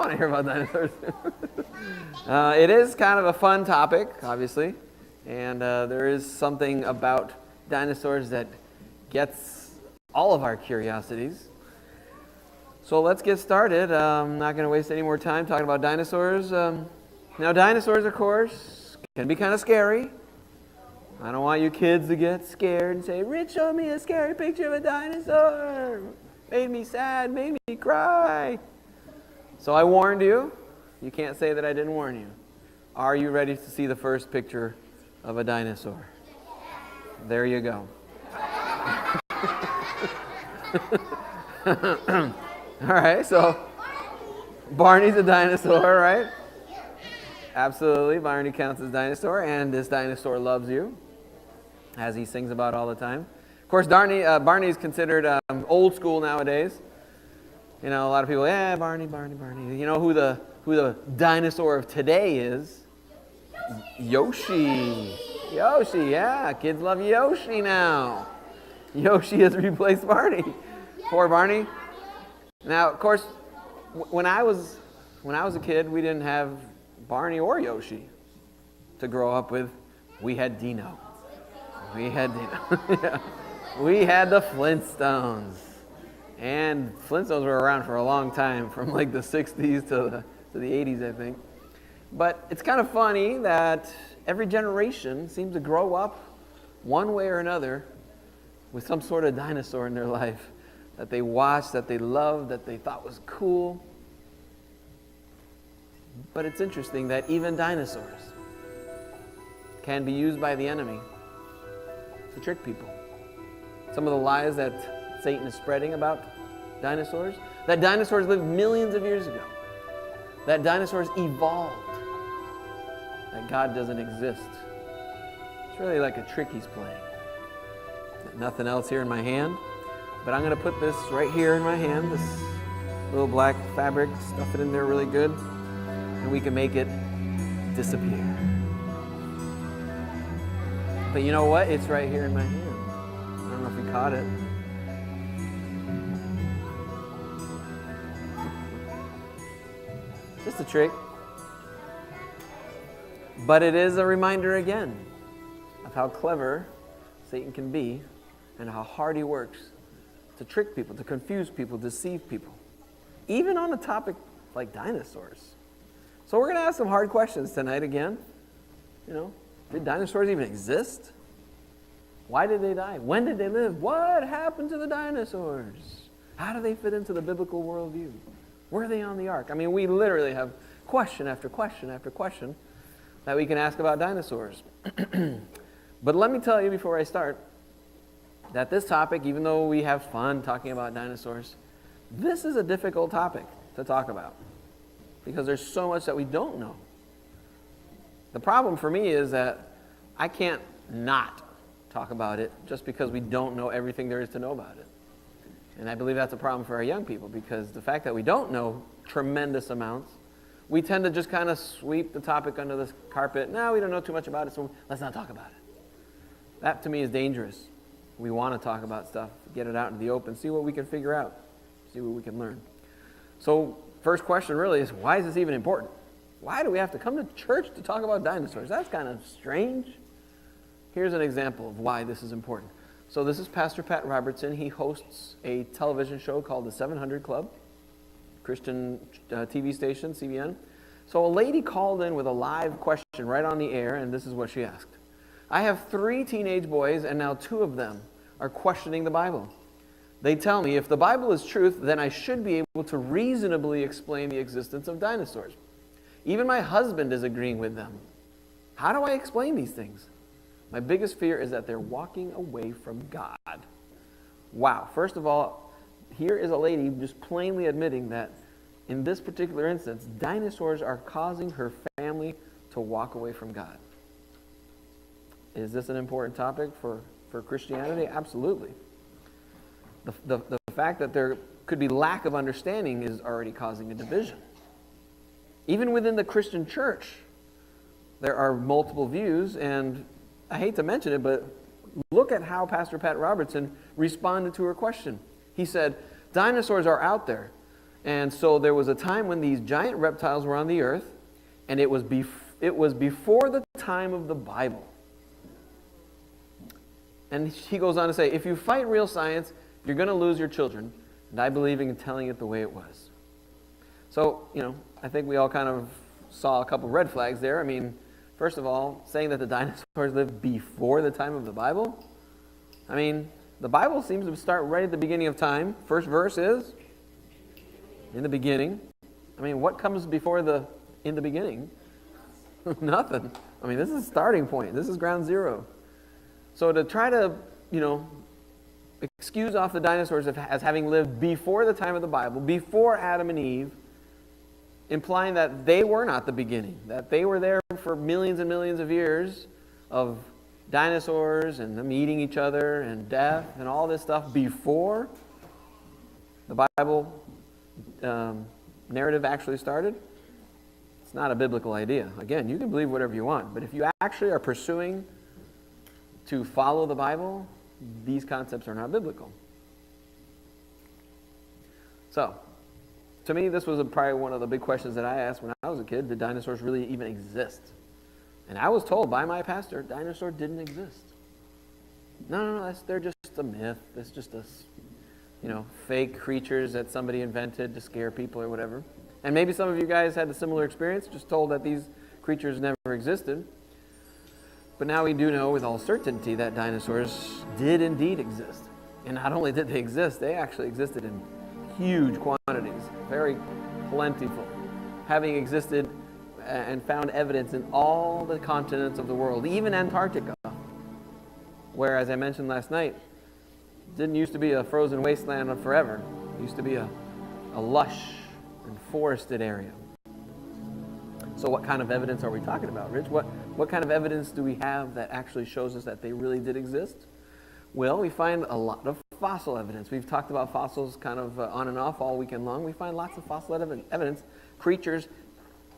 want to hear about dinosaurs. It is kind of a fun topic, obviously, and there is something about dinosaurs that gets all of our curiosities. So let's get started. I'm not going to waste any more time talking about dinosaurs. Now, dinosaurs, of course, can be kind of scary. I don't want you kids to get scared and say, Rich showed me a scary picture of a dinosaur. Made me sad, made me cry. So I warned you. You can't say that I didn't warn you. Are you ready to see the first picture of a dinosaur? There you go. All right, so Barney's a dinosaur, right? Absolutely, Barney counts as dinosaur, and this dinosaur loves you, as he sings about all the time. Of course, Barney's considered old school nowadays. You know, a lot of people, yeah, Barney. You know who the dinosaur of today is? Yoshi. Yoshi, yeah, kids love Yoshi now. Yoshi has replaced Barney. Poor Barney. Now, of course, when I was a kid, we didn't have Barney or Yoshi to grow up with. We had Dino. Yeah. We had the Flintstones. And Flintstones were around for a long time, from like the 60s to the 80s, I think. But it's kind of funny that every generation seems to grow up one way or another with some sort of dinosaur in their life that they watched, that they loved, that they thought was cool. But it's interesting that even dinosaurs can be used by the enemy to trick people. Some of the lies that Satan is spreading about dinosaurs, that dinosaurs lived millions of years ago, that dinosaurs evolved, that God doesn't exist. It's really like a trick he's playing. Nothing else here in my hand, but I'm going to put this right here in my hand, this little black fabric, stuff it in there really good, and we can make it disappear. But you know what? It's right here in my hand. I don't know if you caught it. Just a trick. But it is a reminder again of how clever Satan can be and how hard he works to trick people, to confuse people, deceive people. Even on a topic like dinosaurs. So we're going to ask some hard questions tonight again. You know, did dinosaurs even exist? Why did they die? When did they live? What happened to the dinosaurs? How do they fit into the biblical worldview? Were they on the ark? I mean, we literally have question after question after question that we can ask about dinosaurs. But let me tell you before I start that this topic, even though we have fun talking about dinosaurs, this is a difficult topic to talk about because there's so much that we don't know. The problem for me is that I can't not talk about it just because we don't know everything there is to know about it. And I believe that's a problem for our young people because the fact that we don't know tremendous amounts, we tend to just kind of sweep the topic under the carpet. No, we don't know too much about it, so let's not talk about it. That to me is dangerous. We want to talk about stuff, get it out into the open, see what we can figure out, see what we can learn. So first question really is, why is this even important? Why do we have to come to church to talk about dinosaurs? That's kind of strange. Here's an example of why this is important. So this is Pastor Pat Robertson. He hosts a television show called The 700 Club, Christian TV station, CBN. So a lady called in with a live question right on the air, and this is what she asked. I have 3 teenage boys, and now 2 of them are questioning the Bible. They tell me if the Bible is truth, then I should be able to reasonably explain the existence of dinosaurs. Even my husband is agreeing with them. How do I explain these things? My biggest fear is that they're walking away from God. Wow. First of all, here is a lady just plainly admitting that in this particular instance, dinosaurs are causing her family to walk away from God. Is this an important topic for Christianity? Absolutely. The fact that there could be lack of understanding is already causing a division. Even within the Christian church, there are multiple views, and I hate to mention it, but look at how Pastor Pat Robertson responded to her question. He said, dinosaurs are out there, And so there was a time when these giant reptiles were on the earth, and it was before the time of the Bible. And he goes on to say, if you fight real science, you're going to lose your children. And I believe in telling it the way it was. So, I think we all kind of saw a couple red flags there. I mean, first of all, saying that the dinosaurs lived before the time of the Bible. I mean, the Bible seems to start right at the beginning of time. First verse is, in the beginning. I mean, what comes before in the beginning? Nothing. I mean, this is the starting point. This is ground zero. So to try to, excuse off the dinosaurs as having lived before the time of the Bible, before Adam and Eve, implying that they were not the beginning, that they were there for millions and millions of years of dinosaurs and them eating each other and death and all this stuff before the Bible narrative actually started. It's not a biblical idea. Again, you can believe whatever you want, but if you actually are pursuing to follow the Bible, these concepts are not biblical. So, to me, this was probably one of the big questions that I asked when I was a kid. Did dinosaurs really even exist? And I was told by my pastor, dinosaurs didn't exist. No, they're just a myth. It's just fake creatures that somebody invented to scare people or whatever. And maybe some of you guys had a similar experience, just told that these creatures never existed. But now we do know with all certainty that dinosaurs did indeed exist. And not only did they exist, they actually existed in huge quantities, very plentiful, having existed and found evidence in all the continents of the world, even Antarctica, where, as I mentioned last night, didn't used to be a frozen wasteland of forever. It used to be a lush and forested area. So what kind of evidence are we talking about, Rich? What kind of evidence do we have that actually shows us that they really did exist? Well, we find a lot of fossil evidence. We've talked about fossils kind of on and off all weekend long. We find lots of fossil evidence, creatures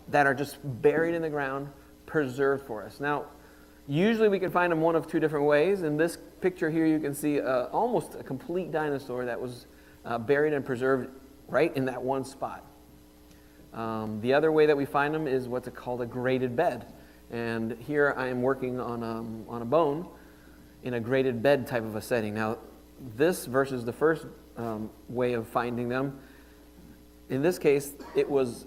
that are just buried in the ground, preserved for us. Now, usually we can find them one of two different ways. In this picture here, you can see almost a complete dinosaur that was buried and preserved right in that one spot. The other way that we find them is what's called a graded bed. And here I am working on a bone in a graded bed type of a setting. Now, this versus the first way of finding them, in this case, it was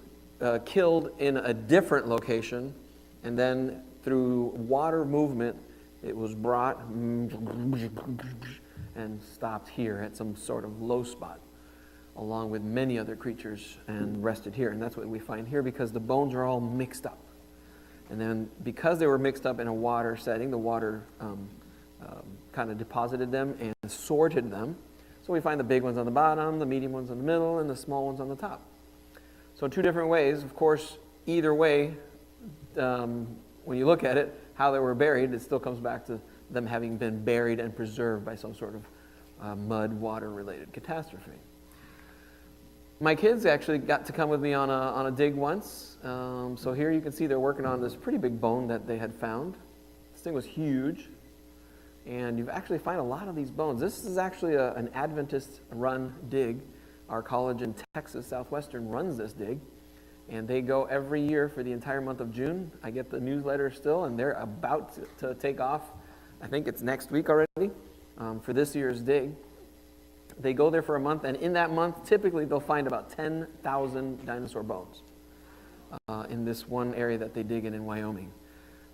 killed in a different location, and then through water movement, it was brought and stopped here at some sort of low spot, along with many other creatures, and rested here. And that's what we find here because the bones are all mixed up. And then because they were mixed up in a water setting, the water kind of deposited them and sorted them. So we find the big ones on the bottom, the medium ones in the middle, and the small ones on the top. So in two different ways. Of course, either way, when you look at it, how they were buried, it still comes back to them having been buried and preserved by some sort of mud, water-related catastrophe. My kids actually got to come with me on a dig once. So here you can see they're working on this pretty big bone that they had found. This thing was huge. And you actually find a lot of these bones. This is actually an Adventist-run dig. Our college in Texas, Southwestern, runs this dig. And they go every year for the entire month of June. I get the newsletter still, and they're about to take off. I think it's next week already for this year's dig. They go there for a month, and in that month, typically they'll find about 10,000 dinosaur bones in this one area that they dig in Wyoming.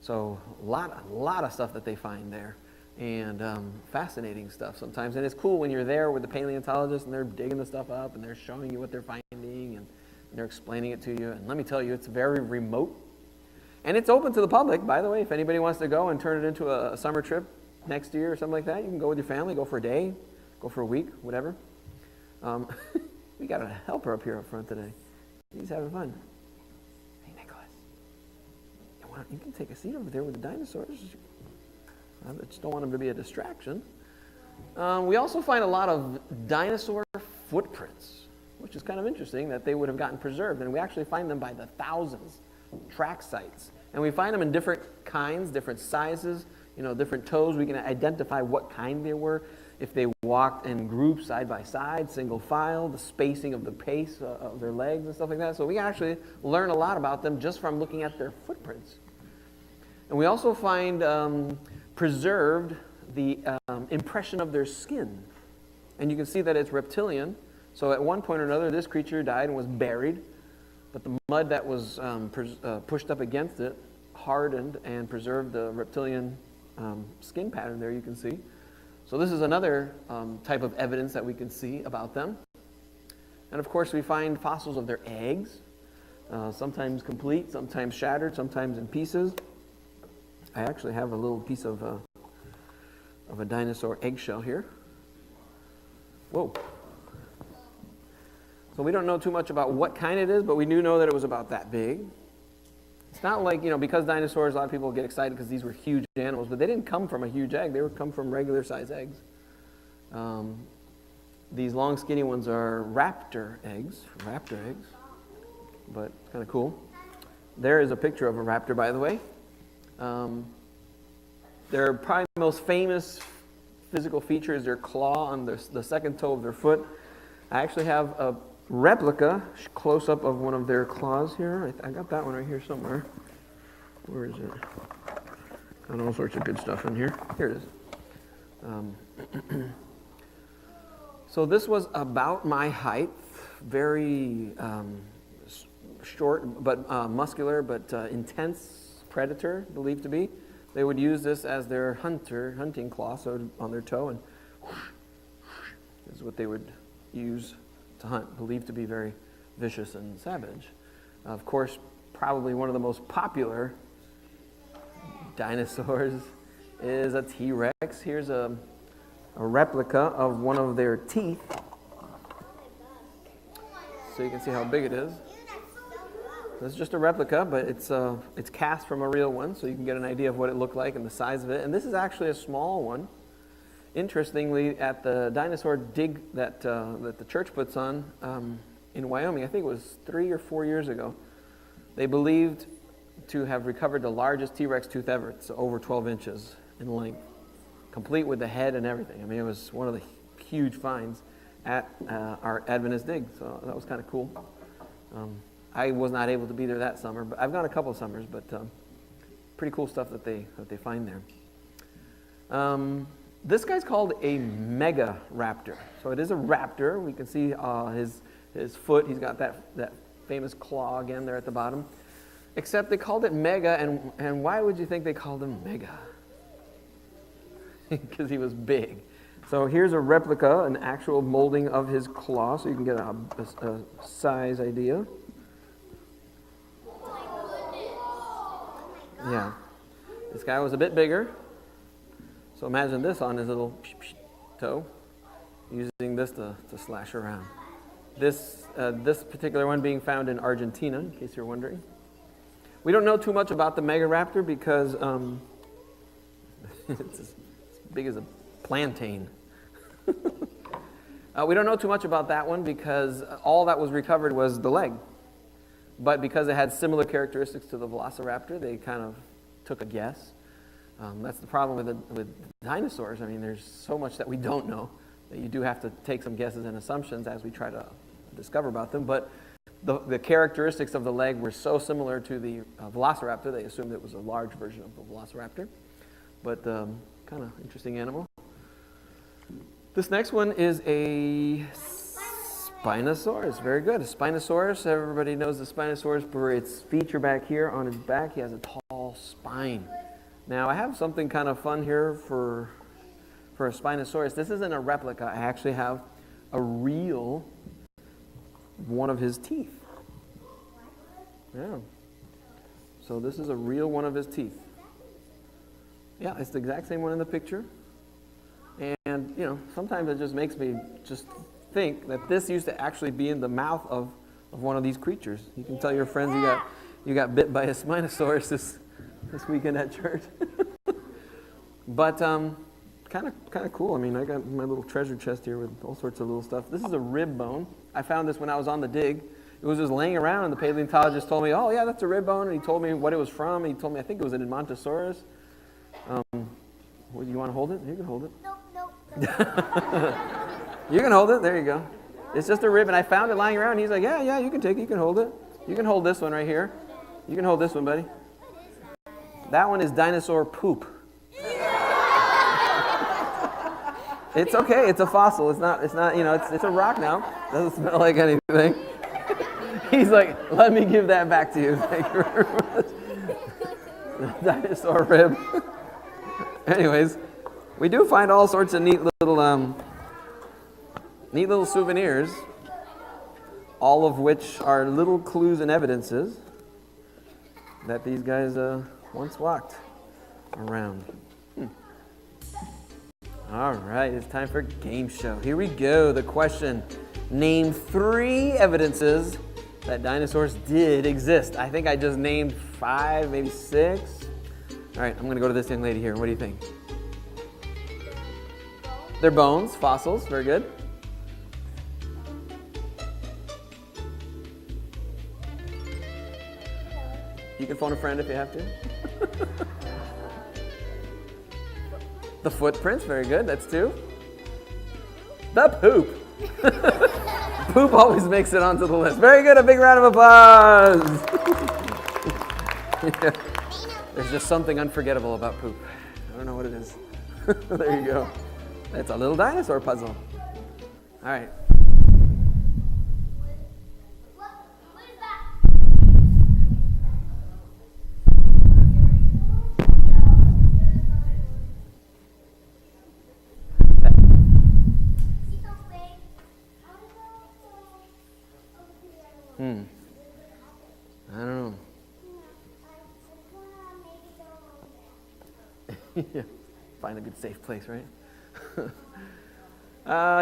So a lot of stuff that they find there, and fascinating stuff sometimes. And it's cool when you're there with the paleontologists, and they're digging the stuff up, and they're showing you what they're finding, and they're explaining it to you. And let me tell you, it's very remote. And it's open to the public, by the way. If anybody wants to go and turn it into a summer trip next year or something like that, you can go with your family, go for a day, go for a week, whatever. We got a helper up here up front today. He's having fun. Hey, Nicholas. You can take a seat over there with the dinosaurs. I just don't want him to be a distraction. We also find a lot of dinosaur footprints, which is kind of interesting that they would have gotten preserved. And we actually find them by the thousands, track sites. And we find them in different kinds, different sizes, different toes. We can identify what kind they were. If they walked in groups side by side, single file, the spacing of the pace of their legs and stuff like that. So we actually learn a lot about them just from looking at their footprints. And we also find preserved the impression of their skin. And you can see that it's reptilian. So at one point or another, this creature died and was buried. But the mud that was pushed up against it hardened and preserved the reptilian skin pattern there, you can see. So this is another type of evidence that we can see about them. And of course, we find fossils of their eggs, sometimes complete, sometimes shattered, sometimes in pieces. I actually have a little piece of a dinosaur eggshell here. Whoa. So we don't know too much about what kind it is, but we do know that it was about that big. It's not like, because dinosaurs, a lot of people get excited because these were huge animals, but they didn't come from a huge egg. They come from regular size eggs. These long skinny ones are raptor eggs, but it's kind of cool. There is a picture of a raptor, by the way. Their probably most famous physical feature is their claw on the second toe of their foot. I actually have a replica close-up of one of their claws here. I got that one right here somewhere. Where is it? Got all sorts of good stuff in here. Here it is. So this was about my height, very short but muscular but intense predator, believed to be. They would use this as their hunting claw, so on their toe, and whoosh, whoosh, is what they would use to hunt, believed to be very vicious and savage. Of course, probably one of the most popular dinosaurs is a T-Rex. Here's a replica of one of their teeth. So you can see how big it is. This is just a replica, but it's cast from a real one, so you can get an idea of what it looked like and the size of it. And this is actually a small one. Interestingly, at the dinosaur dig that the church puts on in Wyoming, I think it was 3 or 4 years ago, they believed to have recovered the largest T-Rex tooth ever. It's over 12 inches in length, complete with the head and everything. I mean, it was one of the huge finds at our Adventist dig, so that was kind of cool. I was not able to be there that summer, but I've gone a couple of summers, but pretty cool stuff that they find there. This guy's called a Megaraptor. So it is a raptor. We can see his foot. He's got that famous claw again there at the bottom. Except they called it Mega, and why would you think they called him Mega? Because he was big. So here's a replica, an actual molding of his claw, so you can get a size idea. Yeah, this guy was a bit bigger. So imagine this on his little toe, using this to slash around. This particular one being found in Argentina, in case you're wondering. We don't know too much about the Megaraptor because it's as big as a plantain. We don't know too much about that one because all that was recovered was the leg. But because it had similar characteristics to the Velociraptor, they kind of took a guess. That's the problem with dinosaurs. I mean, there's so much that we don't know that you do have to take some guesses and assumptions as we try to discover about them. But the characteristics of the leg were so similar to the Velociraptor, they assumed it was a large version of the Velociraptor. But kind of interesting animal. This next one is a Spinosaurus. Very good. A Spinosaurus. Everybody knows the Spinosaurus for its feature back here on his back. He has a tall spine. Now, I have something kind of fun here for a Spinosaurus. This isn't a replica. I actually have a real one of his teeth. Yeah. So this is a real one of his teeth. Yeah, it's the exact same one in the picture. And, sometimes it just makes me just think that this used to actually be in the mouth of one of these creatures. You can tell your friends you got bit by a Spinosaurus this weekend at church. But kind of cool. I mean, I got my little treasure chest here with all sorts of little stuff. This is a rib bone. I found this when I was on the dig. It was just laying around, and the paleontologist told me, "Oh yeah, that's a rib bone." And he told me what it was from. He told me I think it was an Edmontosaurus. You want to hold it? You can hold it. Nope. You can hold it. There you go. It's just a rib, and I found it lying around. He's like, yeah, you can take it. You can hold it. You can hold this one right here. You can hold this one, buddy. That one is dinosaur poop. It's okay. It's a fossil. It's not, it's a rock now. Doesn't smell like anything. He's like, let me give that back to you. Thank you very much. Dinosaur rib. Anyways, we do find all sorts of neat little souvenirs, all of which are little clues and evidences that these guys once walked around. All right, it's time for game show. Here we go. The question: name 3 evidences that dinosaurs did exist. I think I just named 5, maybe 6. All right, I'm going to go to this young lady here. What do you think? They're bones, fossils. Very good. You can phone a friend if you have to. The footprints, very good. That's 2. The poop. Poop always makes it onto the list. Very good. A big round of applause. Yeah. There's just something unforgettable about poop. I don't know what it is. There you go. It's a little dinosaur puzzle. All right. I don't know. Yeah. Find a good safe place, right?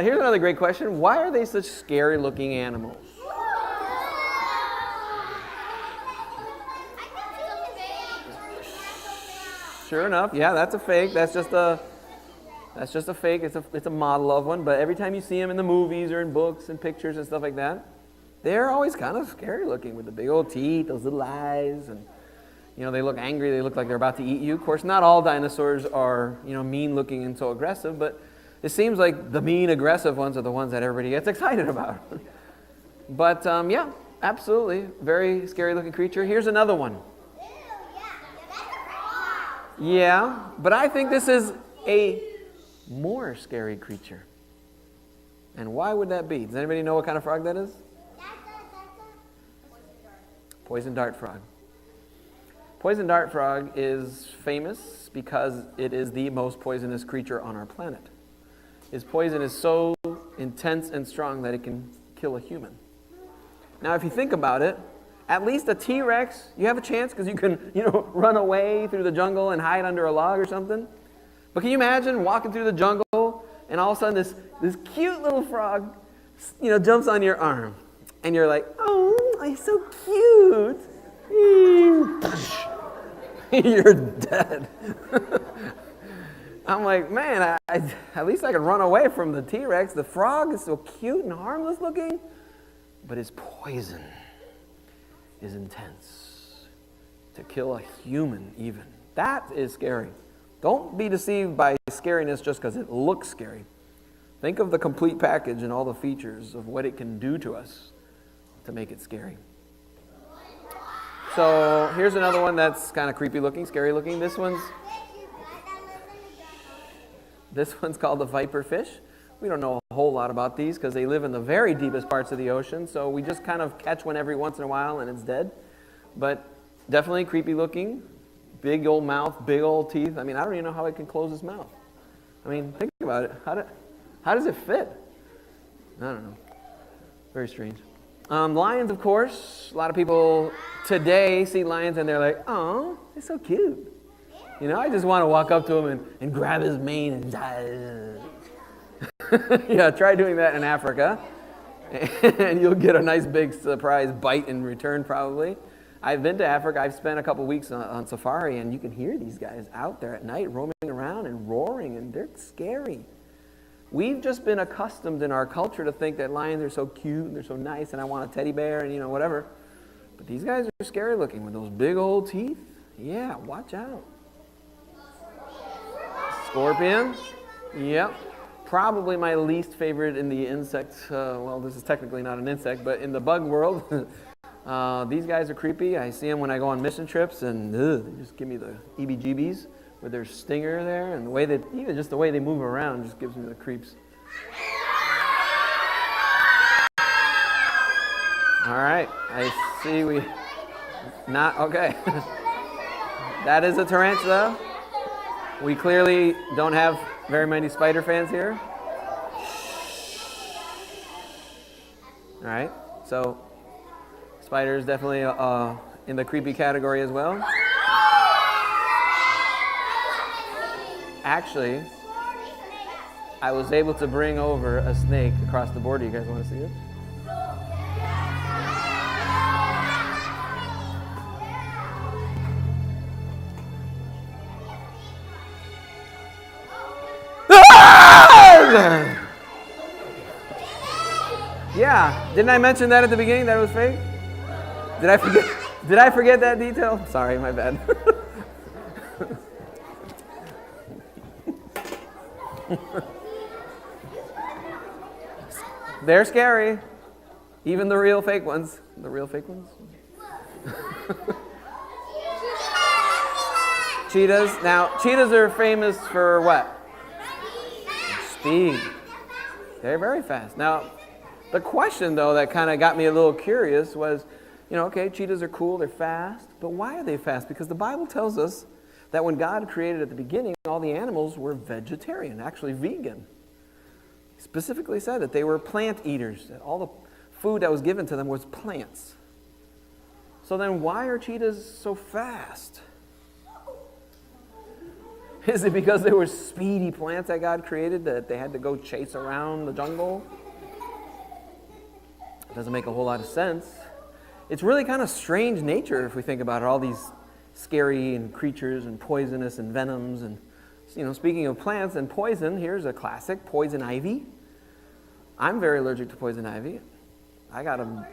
Here's another great question. Why are they such scary looking animals? Sure enough, yeah, that's a fake. That's just a fake. It's a model of one. But every time you see them in the movies or in books and pictures and stuff like that, they're always kind of scary looking with the big old teeth, those little eyes, and they look angry. They look like they're about to eat you. Of course, not all dinosaurs are mean looking and so aggressive, but it seems like the mean aggressive ones are the ones that everybody gets excited about. But yeah, absolutely, very scary looking creature. Here's another one. Yeah, but I think this is a more scary creature. And why would that be? Does anybody know what kind of frog that is? Poison dart frog. Poison dart frog is famous because it is the most poisonous creature on our planet. Its poison is so intense and strong that it can kill a human. Now, if you think about it, at least a T-Rex, you have a chance because you can, run away through the jungle and hide under a log or something. But can you imagine walking through the jungle and all of a sudden this cute little frog, jumps on your arm and you're like, oh, he's so cute. You're dead. I'm like, man, at least I can run away from the T-Rex. The frog is so cute and harmless looking, but his poison is intense. To kill a human even. That is scary. Don't be deceived by scariness just because it looks scary. Think of the complete package and all the features of what it can do to us to make it scary. So here's another one that's kind of creepy looking, scary looking. This one's called the viper fish. We don't know a whole lot about these because they live in the very deepest parts of the ocean, so we just kind of catch one every once in a while and it's dead. But definitely creepy looking, big old mouth, big old teeth. I mean, I don't even know how it can close its mouth. I mean, think about it. How does it fit? I don't know. Very strange. Lions, of course. A lot of people today see lions and they're like, oh, they're so cute. I just want to walk up to him and grab his mane and yeah, try doing that in Africa. And you'll get a nice big surprise bite in return probably. I've been to Africa. I've spent a couple weeks on safari, and you can hear these guys out there at night roaming around and roaring, and they're scary. We've just been accustomed in our culture to think that lions are so cute and they're so nice, and I want a teddy bear and whatever. But these guys are scary looking with those big old teeth. Yeah, watch out. Scorpion. Yep. Probably my least favorite in the insect, well, this is technically not an insect, but in the bug world, these guys are creepy. I see them when I go on mission trips, and they just give me the EBGBs with their stinger there, and the way that, even just the way they move around just gives me the creeps. All right, I see not, okay. That is a tarantula. We clearly don't have very many spider fans here. All right, so spider is definitely in the creepy category as well. Actually, I was able to bring over a snake across the border. You guys want to see it? Yeah, didn't I mention that at the beginning that it was fake? Did I forget that detail? Sorry, my bad. They're scary. Even the real fake ones. The real fake ones. Cheetahs. Now, cheetahs are famous for what? Speed. They're very fast. Now, the question, though, that kind of got me a little curious was, okay, cheetahs are cool, they're fast, but why are they fast? Because the Bible tells us that when God created at the beginning, all the animals were vegetarian, actually vegan. He specifically said that they were plant eaters, that all the food that was given to them was plants. So then why are cheetahs so fast? Is it because they were speedy plants that God created that they had to go chase around the jungle? It doesn't make a whole lot of sense. It's really kind of strange nature if we think about it, all these scary and creatures and poisonous and venoms. And speaking of plants and poison, here's a classic, poison ivy. I'm very allergic to poison ivy. I am.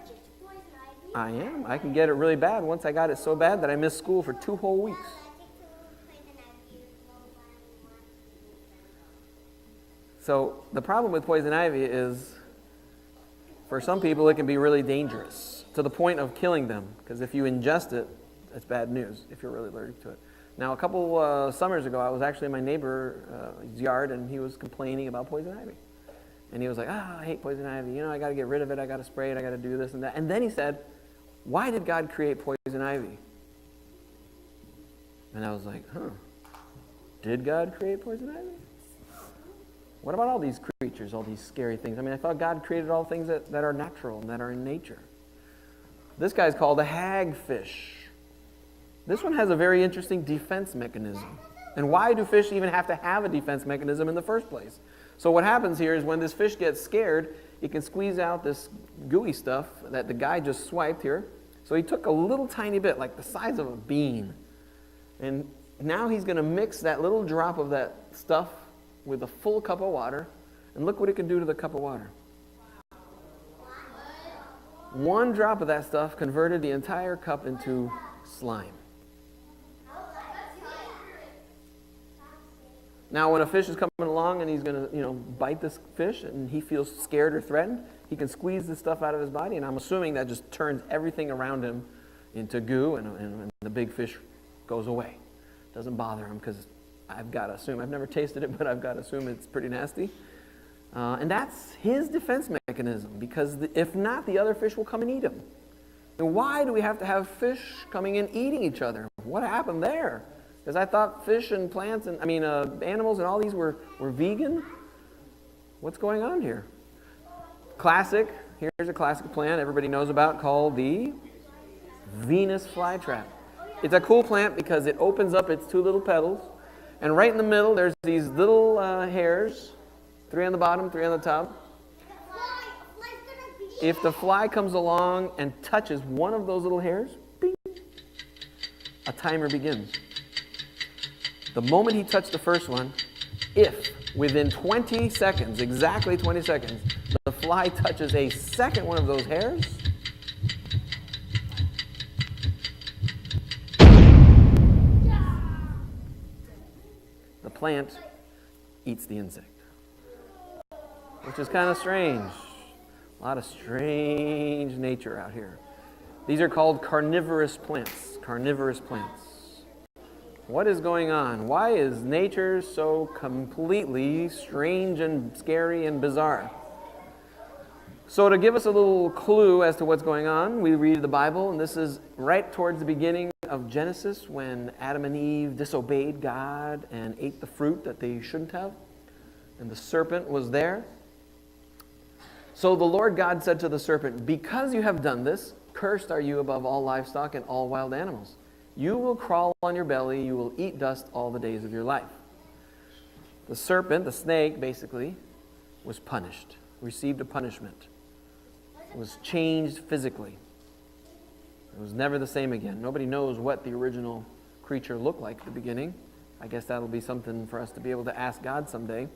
I can get it really bad. Once I got it so bad that I missed school for 2 whole weeks. So the problem with poison ivy is, for some people, it can be really dangerous to the point of killing them. Because if you ingest it, it's bad news if you're really allergic to it. Now, a couple summers ago, I was actually in my neighbor's yard, and he was complaining about poison ivy. And he was like, I hate poison ivy. I got to get rid of it. I got to spray it. I got to do this and that. And then he said, why did God create poison ivy? And I was like, did God create poison ivy? What about all these creatures, all these scary things? I mean, I thought God created all things that are natural and that are in nature. This guy's called a hagfish. This one has a very interesting defense mechanism. And why do fish even have to have a defense mechanism in the first place? So what happens here is when this fish gets scared, it can squeeze out this gooey stuff that the guy just swiped here. So he took a little tiny bit, like the size of a bean. And now he's going to mix that little drop of that stuff with a full cup of water, and look what it can do to the cup of water. 1 drop of that stuff converted the entire cup into slime. Now, when a fish is coming along and he's going to, bite this fish, and he feels scared or threatened, he can squeeze the stuff out of his body, and I'm assuming that just turns everything around him into goo, and the big fish goes away. Doesn't bother him because I've got to assume, I've never tasted it, but I've got to assume it's pretty nasty. And that's his defense mechanism, because if not, the other fish will come and eat him. And why do we have to have fish coming and eating each other? What happened there? Because I thought fish and plants and, animals and all these were vegan. What's going on here? Here's a classic plant everybody knows about called the Venus flytrap. It's a cool plant because it opens up its 2 little petals. And right in the middle, there's these little hairs, 3 on the bottom, 3 on the top. If the fly comes along and touches one of those little hairs, bing, a timer begins. The moment he touched the first one, if within 20 seconds, exactly 20 seconds, the fly touches a second one of those hairs, the plant eats the insect. which is kind of strange. A lot of strange nature out here. These are called carnivorous plants. Carnivorous plants. What is going on? Why is nature so completely strange and scary and bizarre? So to give us a little clue as to what's going on, we read the Bible, and this is right towards the beginning of Genesis when Adam and Eve disobeyed God and ate the fruit that they shouldn't have, and the serpent was there. So the Lord God said to the serpent, "Because you have done this, cursed are you above all livestock and all wild animals. You will crawl on your belly, you will eat dust all the days of your life." The serpent, the snake, basically, was punished, received a punishment. It was changed physically. It was never the same again. Nobody knows what the original creature looked like at the beginning. I guess that'll be something for us to be able to ask God someday.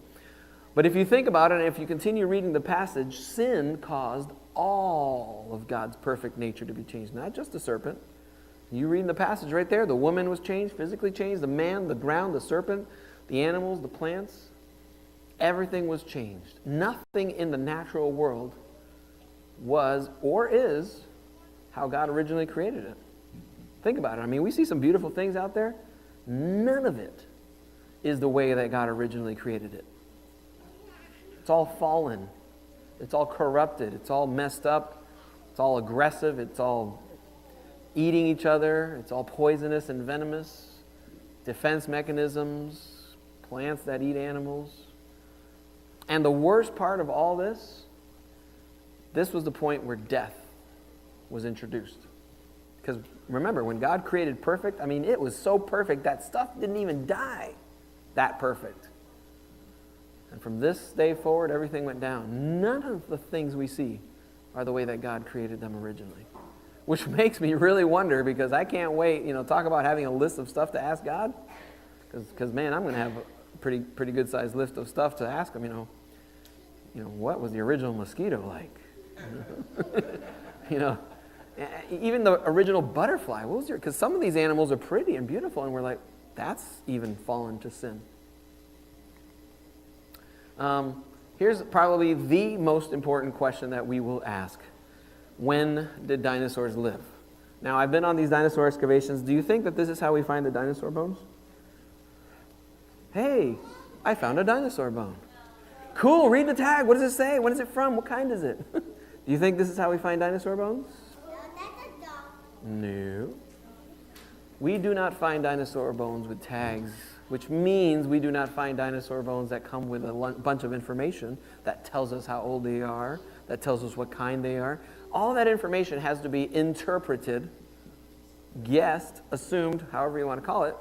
But if you think about it, and if you continue reading the passage, sin caused all of God's perfect nature to be changed, not just the serpent. You read in the passage right there, the woman was changed, physically changed, the man, the ground, the serpent, the animals, the plants. Everything was changed. Nothing in the natural world was or is how God originally created it. Think about it. I mean, we see some beautiful things out there. None of it is the way that God originally created it. It's all fallen. It's all corrupted. It's all messed up. It's all aggressive. It's all eating each other. It's all poisonous and venomous. Defense mechanisms, plants that eat animals. And the worst part of all this was the point where death was introduced. Because remember, when God created perfect, I mean, it was so perfect that stuff didn't even die. That perfect. And from this day forward, everything went down. None of the things we see are the way that God created them originally. Which makes me really wonder, because I can't wait, talk about having a list of stuff to ask God. Because man, I'm going to have a pretty good sized list of stuff to ask him, what was the original mosquito like? Even the original butterfly, what was your, because some of these animals are pretty and beautiful, and we're like, that's even fallen to sin. Here's probably the most important question that we will ask. When did dinosaurs live? Now, I've been on these dinosaur excavations. Do you think that this is how we find the dinosaur bones? Hey, I found a dinosaur bone. Cool, read the tag. What does it say? What is it from? What kind is it? Do you think this is how we find dinosaur bones? No. We do not find dinosaur bones with tags, which means we do not find dinosaur bones that come with a bunch of information that tells us how old they are, that tells us what kind they are. All that information has to be interpreted, guessed, assumed, however you want to call it,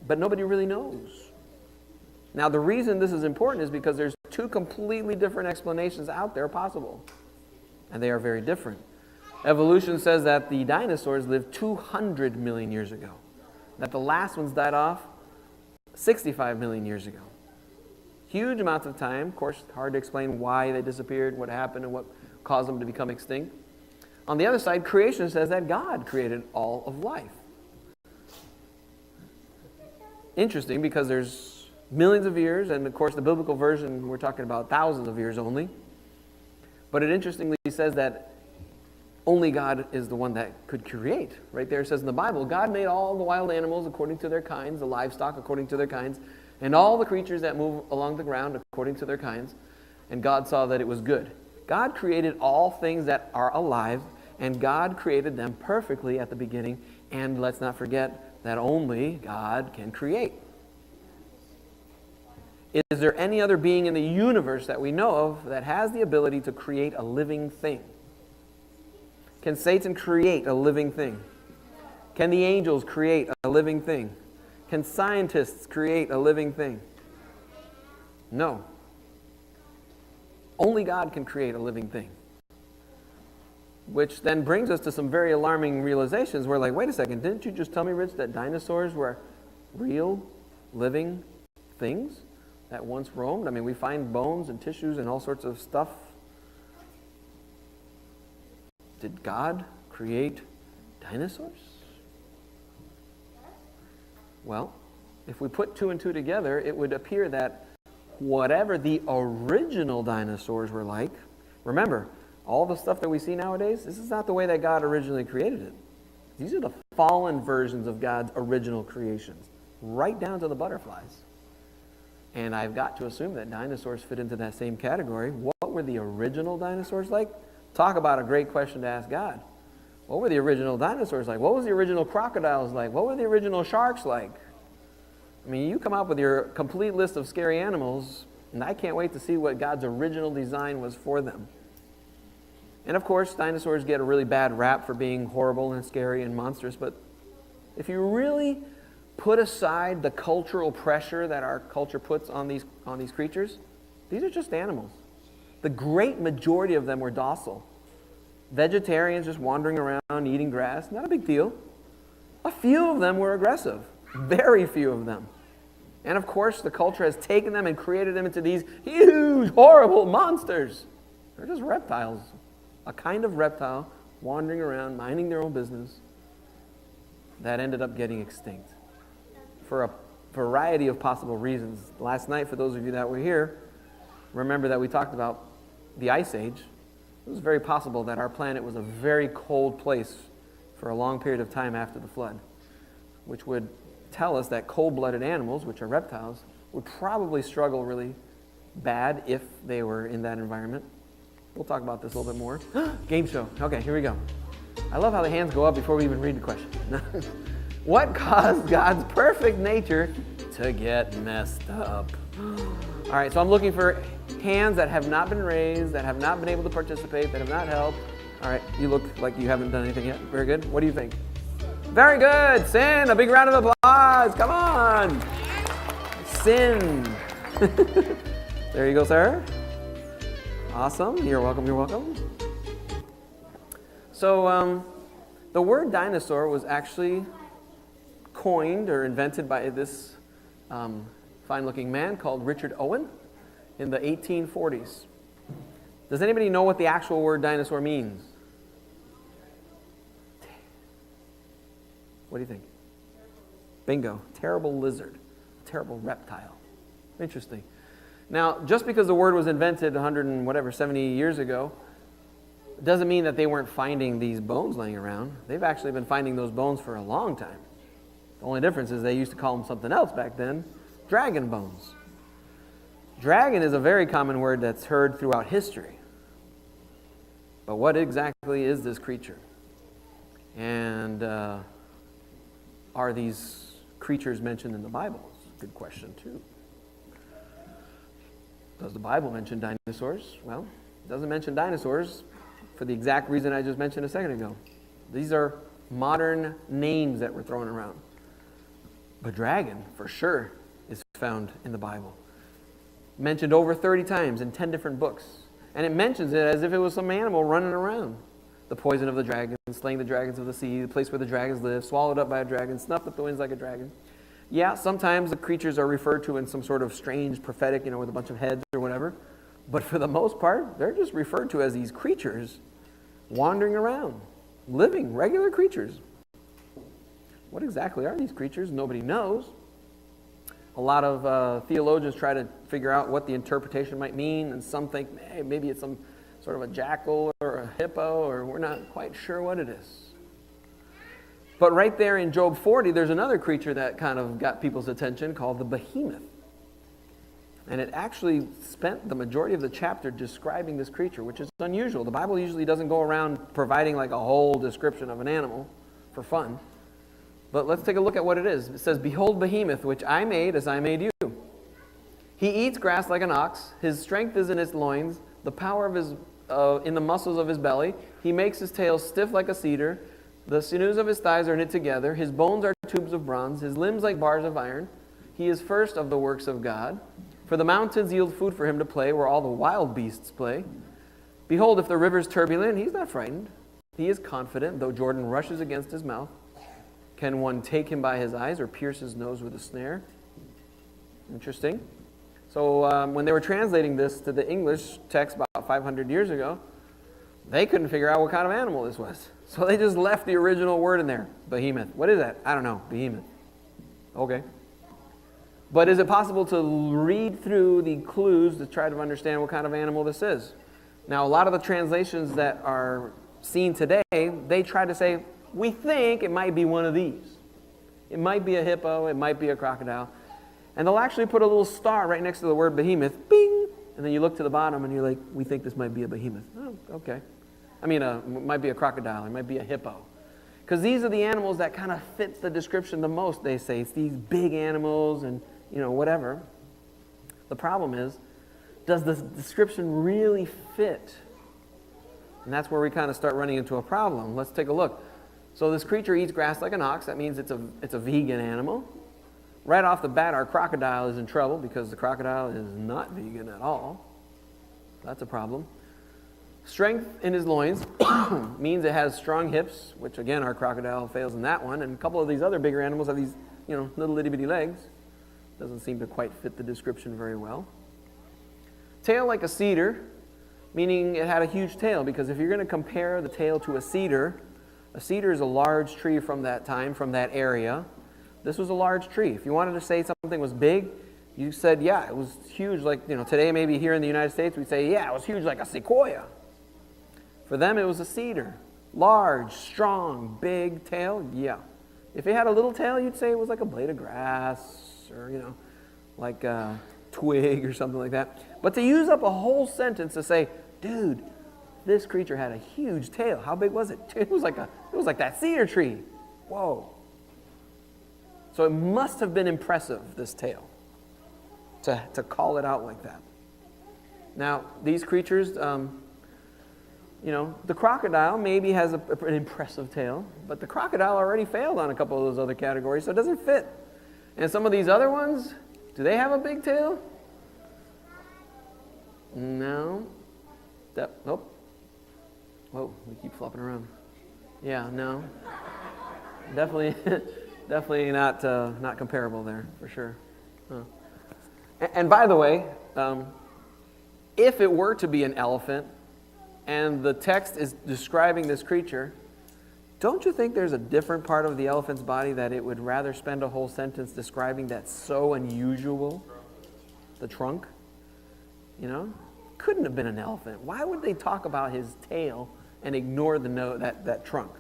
but nobody really knows. Now, the reason this is important is because there's two completely different explanations out there possible, and they are very different. Evolution says that the dinosaurs lived 200 million years ago, that the last ones died off 65 million years ago. Huge amounts of time. Of course, hard to explain why they disappeared, what happened, and what caused them to become extinct. On the other side, creation says that God created all of life. Interesting, because there's millions of years, and of course the biblical version, we're talking about thousands of years only. But it interestingly says that only God is the one that could create. Right there it says in the Bible, God made all the wild animals according to their kinds, the livestock according to their kinds, and all the creatures that move along the ground according to their kinds. And God saw that it was good. God created all things that are alive, and God created them perfectly at the beginning. And let's not forget that only God can create. Is there any other being in the universe that we know of that has the ability to create a living thing? Can Satan create a living thing? Can the angels create a living thing? Can scientists create a living thing? No. Only God can create a living thing. Which then brings us to some very alarming realizations. We're like, wait a second, didn't you just tell me, Rich, that dinosaurs were real, living things that once roamed? I mean, we find bones and tissues and all sorts of stuff. Did God create dinosaurs? Well, if we put two and two together, it would appear that whatever the original dinosaurs were like. Remember, all the stuff that we see nowadays, this is not the way that God originally created it. These are the fallen versions of God's original creations, right down to the butterflies. And I've got to assume that dinosaurs fit into that same category. What were the original dinosaurs like? Talk about a great question to ask God. What were the original dinosaurs like? What was the original crocodiles like? What were the original sharks like? I mean, you come up with your complete list of scary animals, and I can't wait to see what God's original design was for them. And of course, dinosaurs get a really bad rap for being horrible and scary and monstrous, but if you really put aside the cultural pressure that our culture puts on these creatures, these are just animals. The great majority of them were docile. Vegetarians just wandering around, eating grass, not a big deal. A few of them were aggressive, very few of them. And of course, the culture has taken them and created them into these huge, horrible monsters. They're just reptiles. A kind of reptile wandering around, minding their own business, that ended up getting extinct for a variety of possible reasons. Last night, for those of you that were here, remember that we talked about the Ice Age. It was very possible that our planet was a very cold place for a long period of time after the flood, which would tell us that cold-blooded animals, which are reptiles, would probably struggle really bad if they were in that environment. We'll talk about this a little bit more. Game show. Okay, here we go. I love how the hands go up before we even read the question. What caused God's perfect nature to get messed up? All right, so I'm looking for hands that have not been raised, that have not been able to participate, that have not helped. All right, you look like you haven't done anything yet. Very good. What do you think? Very good. Sin. A big round of applause. Come on. Sin. There you go, sir. Awesome. You're welcome. You're welcome. So the word dinosaur was actually coined or invented by this fine-looking man called Richard Owen in the 1840s. Does anybody know what the actual word dinosaur means? What do you think? Bingo. Terrible lizard. Terrible reptile. Interesting. Now, just because the word was invented 70 years ago, doesn't mean that they weren't finding these bones laying around. They've actually been finding those bones for a long time. The only difference is they used to call them something else back then, dragon bones. Dragon is a very common word that's heard throughout history. But what exactly is this creature? And are these creatures mentioned in the Bible? It's a good question, too. Does the Bible mention dinosaurs? Well, it doesn't mention dinosaurs for the exact reason I just mentioned a second ago. These are modern names that we're throwing around. But dragon, for sure, is found in the Bible. Mentioned over 30 times in 10 different books. And it mentions it as if it was some animal running around. The poison of the dragon, slaying the dragons of the sea, the place where the dragons live, swallowed up by a dragon, snuffed up the winds like a dragon. Yeah, sometimes the creatures are referred to in some sort of strange prophetic, with a bunch of heads or whatever. But for the most part, they're just referred to as these creatures wandering around, living, regular creatures. What exactly are these creatures? Nobody knows. A lot of theologians try to figure out what the interpretation might mean, and some think, hey, maybe it's some sort of a jackal or a hippo, or we're not quite sure what it is. But right there in Job 40, there's another creature that kind of got people's attention called the behemoth. And it actually spent the majority of the chapter describing this creature, which is unusual. The Bible usually doesn't go around providing like a whole description of an animal for fun. But let's take a look at what it is. It says, "Behold behemoth, which I made as I made you. He eats grass like an ox. His strength is in his loins, the power of his in the muscles of his belly. He makes his tail stiff like a cedar. The sinews of his thighs are knit together. His bones are tubes of bronze. His limbs like bars of iron. He is first of the works of God. For the mountains yield food for him to play, where all the wild beasts play. Behold, if the river's turbulent, he's not frightened. He is confident, though Jordan rushes against his mouth. Can one take him by his eyes or pierce his nose with a snare?" Interesting. So when they were translating this to the English text about 500 years ago, they couldn't figure out what kind of animal this was. So they just left the original word in there, behemoth. What is that? I don't know, behemoth. Okay. But is it possible to read through the clues to try to understand what kind of animal this is? Now, a lot of the translations that are seen today, they try to say, we think it might be one of these. It might be a hippo, it might be a crocodile. And they'll actually put a little star right next to the word behemoth, bing! And then you look to the bottom and you're like, we think this might be a behemoth. Oh, okay. I mean, it might be a crocodile, it might be a hippo. Because these are the animals that kind of fit the description the most, they say. It's these big animals and, whatever. The problem is, does the description really fit? And that's where we kind of start running into a problem. Let's take a look. So this creature eats grass like an ox. That means it's a vegan animal. Right off the bat, our crocodile is in trouble because the crocodile is not vegan at all. That's a problem. Strength in his loins means it has strong hips, which again, our crocodile fails in that one. And a couple of these other bigger animals have these, little itty bitty legs. Doesn't seem to quite fit the description very well. Tail like a cedar, meaning it had a huge tail, because if you're going to compare the tail to a cedar is a large tree from that time, from that area. This was a large tree. If you wanted to say something was big, you said, yeah, it was huge. Like, today maybe here in the United States, we say, yeah, it was huge like a sequoia. For them, it was a cedar. Large, strong, big tail, yeah. If it had a little tail, you'd say it was like a blade of grass or, like a twig or something like that. But to use up a whole sentence to say, dude, this creature had a huge tail. How big was it? It was like that cedar tree. Whoa. So it must have been impressive, this tail, to call it out like that. Now, these creatures, the crocodile maybe has an impressive tail, but the crocodile already failed on a couple of those other categories, so it doesn't fit. And some of these other ones, do they have a big tail? No. Nope. Whoa, we keep flopping around. Yeah, no. Definitely not comparable there, for sure. And by the way, if it were to be an elephant, and the text is describing this creature, don't you think there's a different part of the elephant's body that it would rather spend a whole sentence describing that's so unusual? The trunk? Couldn't have been an elephant. Why would they talk about his tail and ignore that trunk?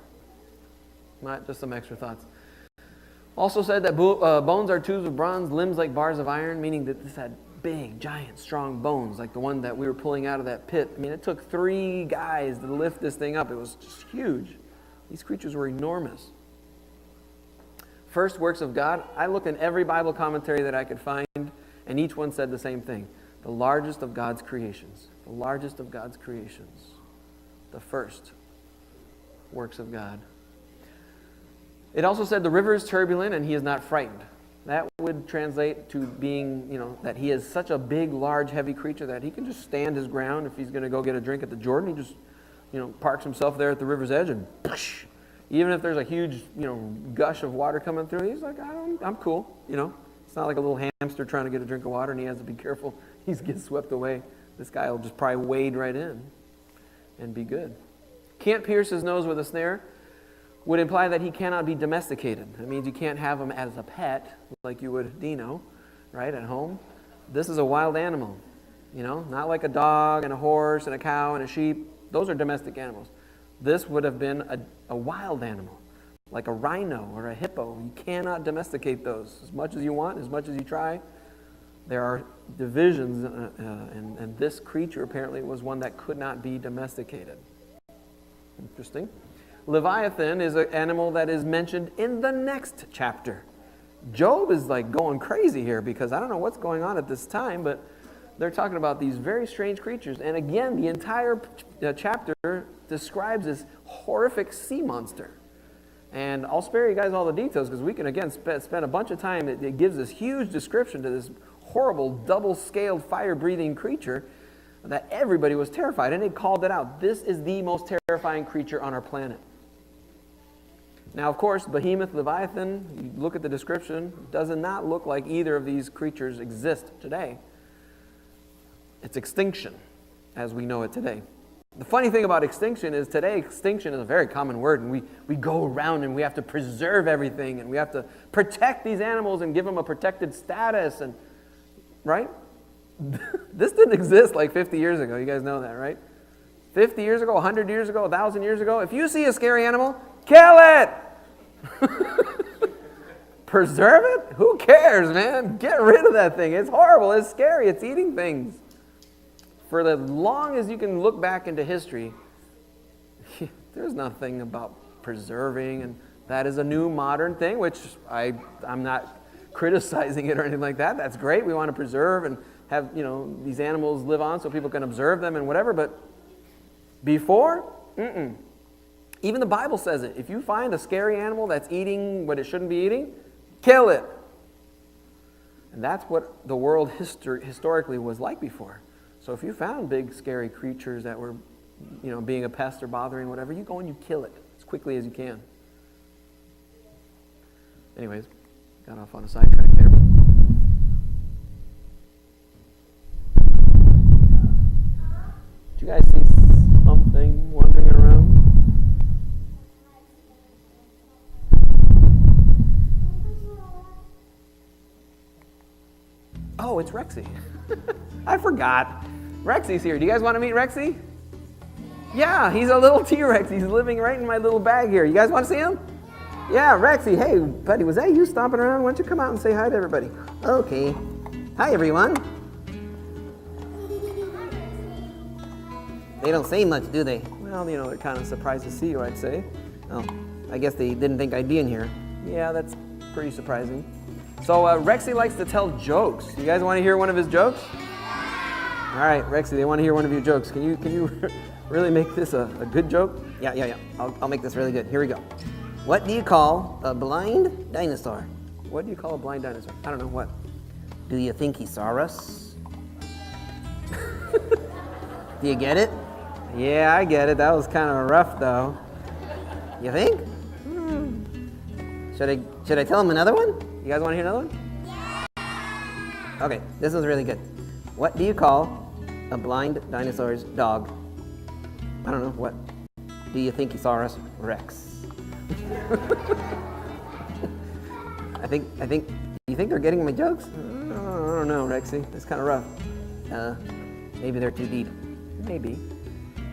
Just some extra thoughts. Also said that bones are tubes of bronze, limbs like bars of iron, meaning that this had big, giant, strong bones, like the one that we were pulling out of that pit. I mean, it took 3 guys to lift this thing up. It was just huge. These creatures were enormous. First works of God. I looked in every Bible commentary that I could find, and each one said the same thing. The largest of God's creations. The largest of God's creations. The first works of God. It also said the river is turbulent and he is not frightened. That would translate to being, that he is such a big, large, heavy creature that he can just stand his ground. If he's going to go get a drink at the Jordan, he just, parks himself there at the river's edge and even if there's a huge, gush of water coming through, he's like, I'm cool, It's not like a little hamster trying to get a drink of water and he has to be careful. He gets swept away. This guy will just probably wade right in and be good. Can't pierce his nose with a snare would imply that he cannot be domesticated. That means you can't have him as a pet like you would Dino, right, at home. This is a wild animal, not like a dog and a horse and a cow and a sheep. Those are domestic animals. This would have been a wild animal, like a rhino or a hippo. You cannot domesticate those as much as you want, as much as you try. There are divisions, and this creature apparently was one that could not be domesticated. Interesting. Leviathan is an animal that is mentioned in the next chapter. Job is like going crazy here because I don't know what's going on at this time, but they're talking about these very strange creatures. And again, the entire chapter describes this horrific sea monster. And I'll spare you guys all the details because we can, again, spend a bunch of time. It gives this huge description to this horrible, double-scaled, fire-breathing creature that everybody was terrified. And they called it out. This is the most terrifying creature on our planet. Now, of course, behemoth, Leviathan, you look at the description, does not look like either of these creatures exist today. It's extinction, as we know it today. The funny thing about extinction is today extinction is a very common word, and we go around and we have to preserve everything, and we have to protect these animals and give them a protected status, and right? This didn't exist like 50 years ago. You guys know that, right? 50 years ago, 100 years ago, 1,000 years ago, if you see a scary animal, kill it! Preserve it? Who cares, man? Get rid of that thing. It's horrible. It's scary. It's eating things. For as long as you can look back into history, there's nothing about preserving, and that is a new modern thing, which I'm not criticizing it or anything like that. That's great. We want to preserve and have, these animals live on so people can observe them and whatever, but before, even the Bible says it. If you find a scary animal that's eating what it shouldn't be eating, kill it. And that's what the world historically was like before. So if you found big, scary creatures that were, being a pest or bothering, whatever, you go and you kill it as quickly as you can. Anyways, got off on a sidetrack there. Did you guys see something wandering around? Oh, it's Rexy. I forgot. Rexy's here. Do you guys want to meet Rexy? Yeah, he's a little T-Rex. He's living right in my little bag here. You guys want to see him? Yeah, Rexy. Hey, buddy, was that you stomping around? Why don't you come out and say hi to everybody? Okay. Hi, everyone. They don't say much, do they? Well, they're kind of surprised to see you, I'd say. Oh, I guess they didn't think I'd be in here. Yeah, that's pretty surprising. So Rexy likes to tell jokes. You guys want to hear one of his jokes? All right, Rexy, they want to hear one of your jokes. Can you really make this a good joke? Yeah. I'll make this really good. Here we go. What do you call a blind dinosaur? What do you call a blind dinosaur? I don't know, what? Do you think he saw us? Do you get it? Yeah, I get it. That was kind of rough, though. You think? Should I tell him another one? You guys want to hear another one? Yeah. Okay, this is really good. What do you call a blind dinosaur's dog? I don't know, what? Do you think he saw us? Rex. I think, you think they're getting my jokes? I don't know, Rexy. It's kind of rough. Maybe they're too deep. Maybe.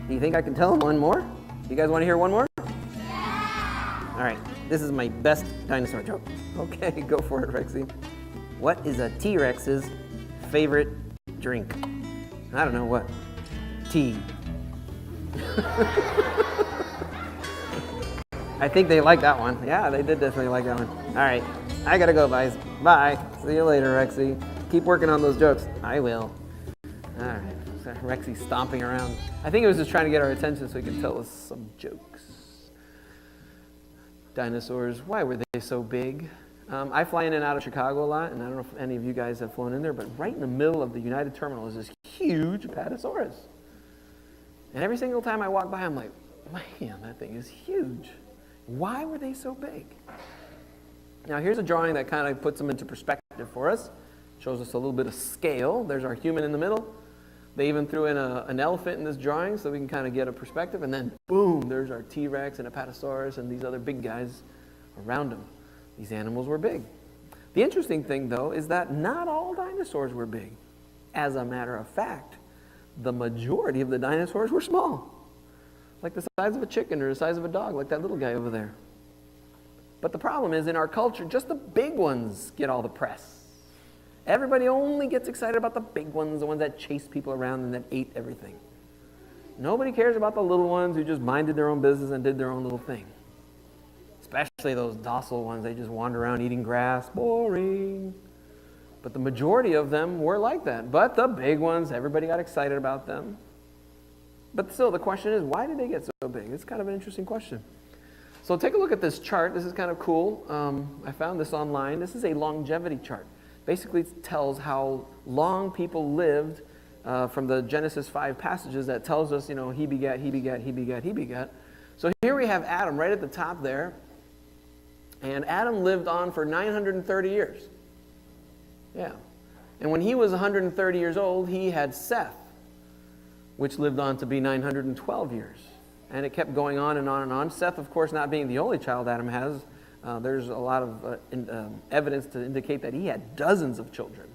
Do you think I can tell them one more? You guys want to hear one more? Yeah. All right, this is my best dinosaur joke. Okay, go for it, Rexy. What is a T-Rex's favorite drink? I don't know, what? Tea. I think they like that one. Yeah, they did definitely like that one. All right, I gotta go, guys. Bye. See you later, Rexy. Keep working on those jokes. I will. All right, so Rexy's stomping around. I think he was just trying to get our attention so he could tell us some jokes. Dinosaurs, why were they so big? I fly in and out of Chicago a lot, and I don't know if any of you guys have flown in there, but right in the middle of the United Terminal is this huge Apatosaurus. And every single time I walk by, I'm like, man, that thing is huge. Why were they so big? Now, here's a drawing that kind of puts them into perspective for us. Shows us a little bit of scale. There's our human in the middle. They even threw in an elephant in this drawing so we can kind of get a perspective. And then, boom, there's our T-Rex and Apatosaurus and these other big guys around them. These animals were big. The interesting thing, though, is that not all dinosaurs were big. As a matter of fact, the majority of the dinosaurs were small. Like the size of a chicken or the size of a dog, like that little guy over there. But the problem is, in our culture, just the big ones get all the press. Everybody only gets excited about the big ones, the ones that chased people around and that ate everything. Nobody cares about the little ones who just minded their own business and did their own little thing. Especially those docile ones, they just wander around eating grass. Boring. But the majority of them were like that. But the big ones, everybody got excited about them. But still, the question is, why did they get so big? It's kind of an interesting question. So take a look at this chart. This is kind of cool. I found this online. This is a longevity chart. Basically, it tells how long people lived from the Genesis 5 passages that tells us, he begat, he begat, he begat, he begat. So here we have Adam right at the top there. And Adam lived on for 930 years. Yeah. And when he was 130 years old, he had Seth, which lived on to be 912 years. And it kept going on and on and on. Seth, of course, not being the only child Adam has, there's a lot of evidence to indicate that he had dozens of children.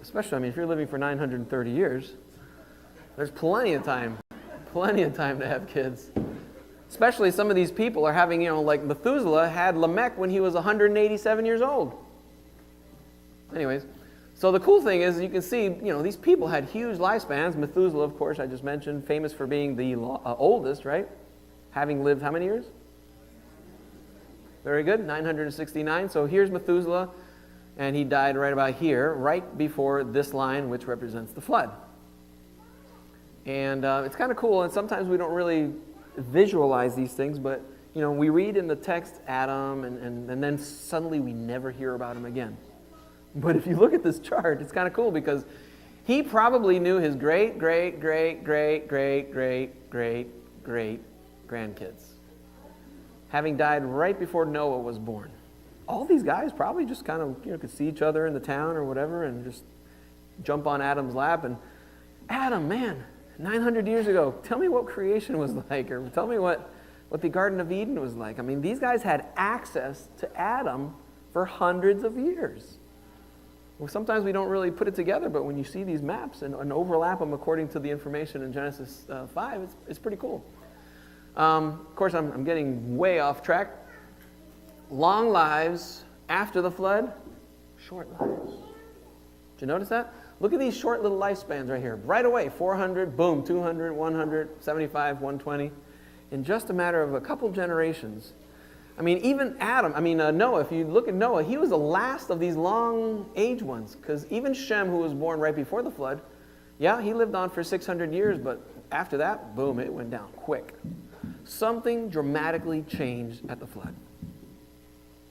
Especially, I mean, if you're living for 930 years, there's plenty of time to have kids. Especially some of these people are having, like Methuselah had Lamech when he was 187 years old. Anyways, so the cool thing is you can see, these people had huge lifespans. Methuselah, of course, I just mentioned, famous for being the oldest, right? Having lived how many years? Very good, 969. So here's Methuselah, and he died right about here, right before this line, which represents the flood. And it's kind of cool, and sometimes we don't really visualize these things, but we read in the text Adam, and then suddenly we never hear about him again. But if you look at this chart, it's kind of cool because he probably knew his great grandkids, having died right before Noah was born. All these guys probably just kind of could see each other in the town or whatever and just jump on Adam's lap and, Adam, man, 900 years ago, tell me what creation was like, or tell me what the Garden of Eden was like. I mean, these guys had access to Adam for hundreds of years. Well, sometimes we don't really put it together, but when you see these maps and overlap them according to the information in Genesis 5, it's pretty cool. Of course, I'm getting way off track. Long lives after the flood, short lives. Did you notice that? Look at these short little lifespans right here. Right away, 400, boom, 200, 100, 75, 120. In just a matter of a couple generations. I mean, even Noah, if you look at Noah, he was the last of these long age ones. Because even Shem, who was born right before the flood, yeah, he lived on for 600 years, but after that, boom, it went down quick. Something dramatically changed at the flood.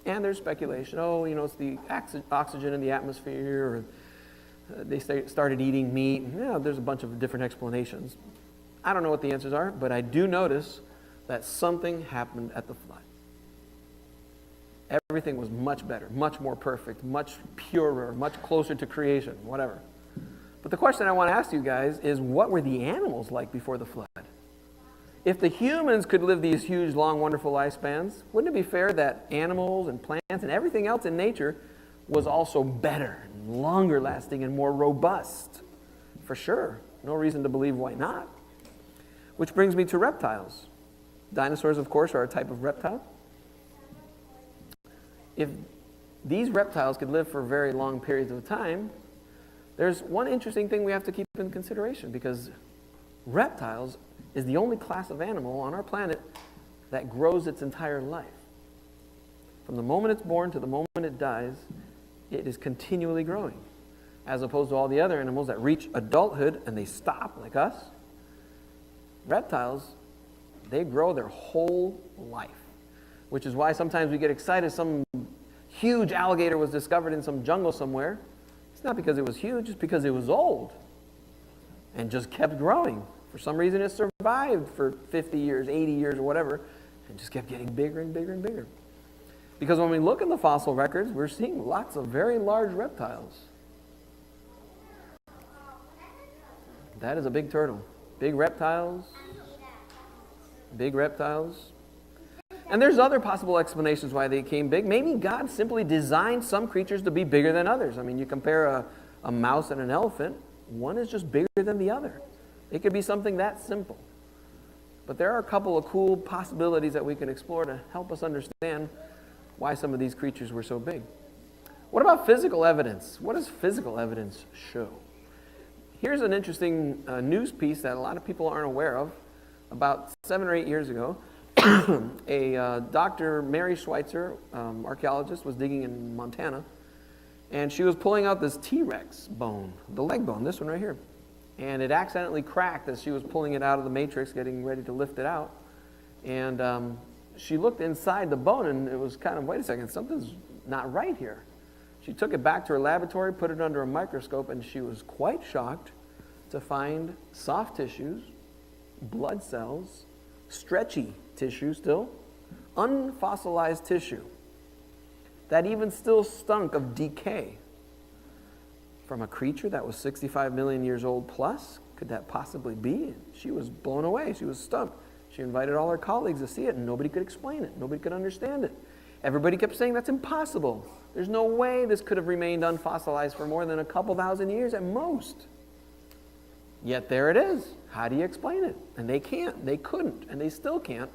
And there's speculation, it's the oxygen in the atmosphere, or they started eating meat. There's a bunch of different explanations. I don't know what the answers are, but I do notice that something happened at the flood. Everything was much better, much more perfect, much purer, much closer to creation, whatever. But the question I want to ask you guys is, what were the animals like before the flood? If the humans could live these huge, long, wonderful lifespans, wouldn't it be fair that animals and plants and everything else in nature was also better, and longer lasting, and more robust? For sure. No reason to believe why not. Which brings me to reptiles. Dinosaurs, of course, are a type of reptile. If these reptiles could live for very long periods of time, there's one interesting thing we have to keep in consideration, because reptiles is the only class of animal on our planet that grows its entire life. From the moment it's born to the moment it dies, it is continually growing, as opposed to all the other animals that reach adulthood and they stop, like us. Reptiles, they grow their whole life, which is why sometimes we get excited some huge alligator was discovered in some jungle somewhere. It's not because it was huge, it's because it was old and just kept growing. For some reason it survived for 50 years, 80 years, or whatever, and just kept getting bigger and bigger and bigger. Because when we look in the fossil records, we're seeing lots of very large reptiles. That is a big turtle. Big reptiles. Big reptiles. And there's other possible explanations why they became big. Maybe God simply designed some creatures to be bigger than others. I mean, you compare a mouse and an elephant, one is just bigger than the other. It could be something that simple. But there are a couple of cool possibilities that we can explore to help us understand why some of these creatures were so big. What about physical evidence? What does physical evidence show? Here's an interesting news piece that a lot of people aren't aware of. About 7 or 8 years ago, Dr. Mary Schweitzer, archaeologist, was digging in Montana, and she was pulling out this T-Rex bone, the leg bone, this one right here. And it accidentally cracked as she was pulling it out of the matrix, getting ready to lift it out. And she looked inside the bone, and it was kind of, wait a second, something's not right here. She took it back to her laboratory, put it under a microscope, and she was quite shocked to find soft tissues, blood cells, stretchy tissue still, unfossilized tissue that even still stunk of decay from a creature that was 65 million years old plus, could that possibly be? She was blown away. She was stumped. She invited all her colleagues to see it, and nobody could explain it. Nobody could understand it. Everybody kept saying, that's impossible. There's no way this could have remained unfossilized for more than a couple thousand years at most. Yet there it is. How do you explain it? And they can't. They couldn't. And they still can't.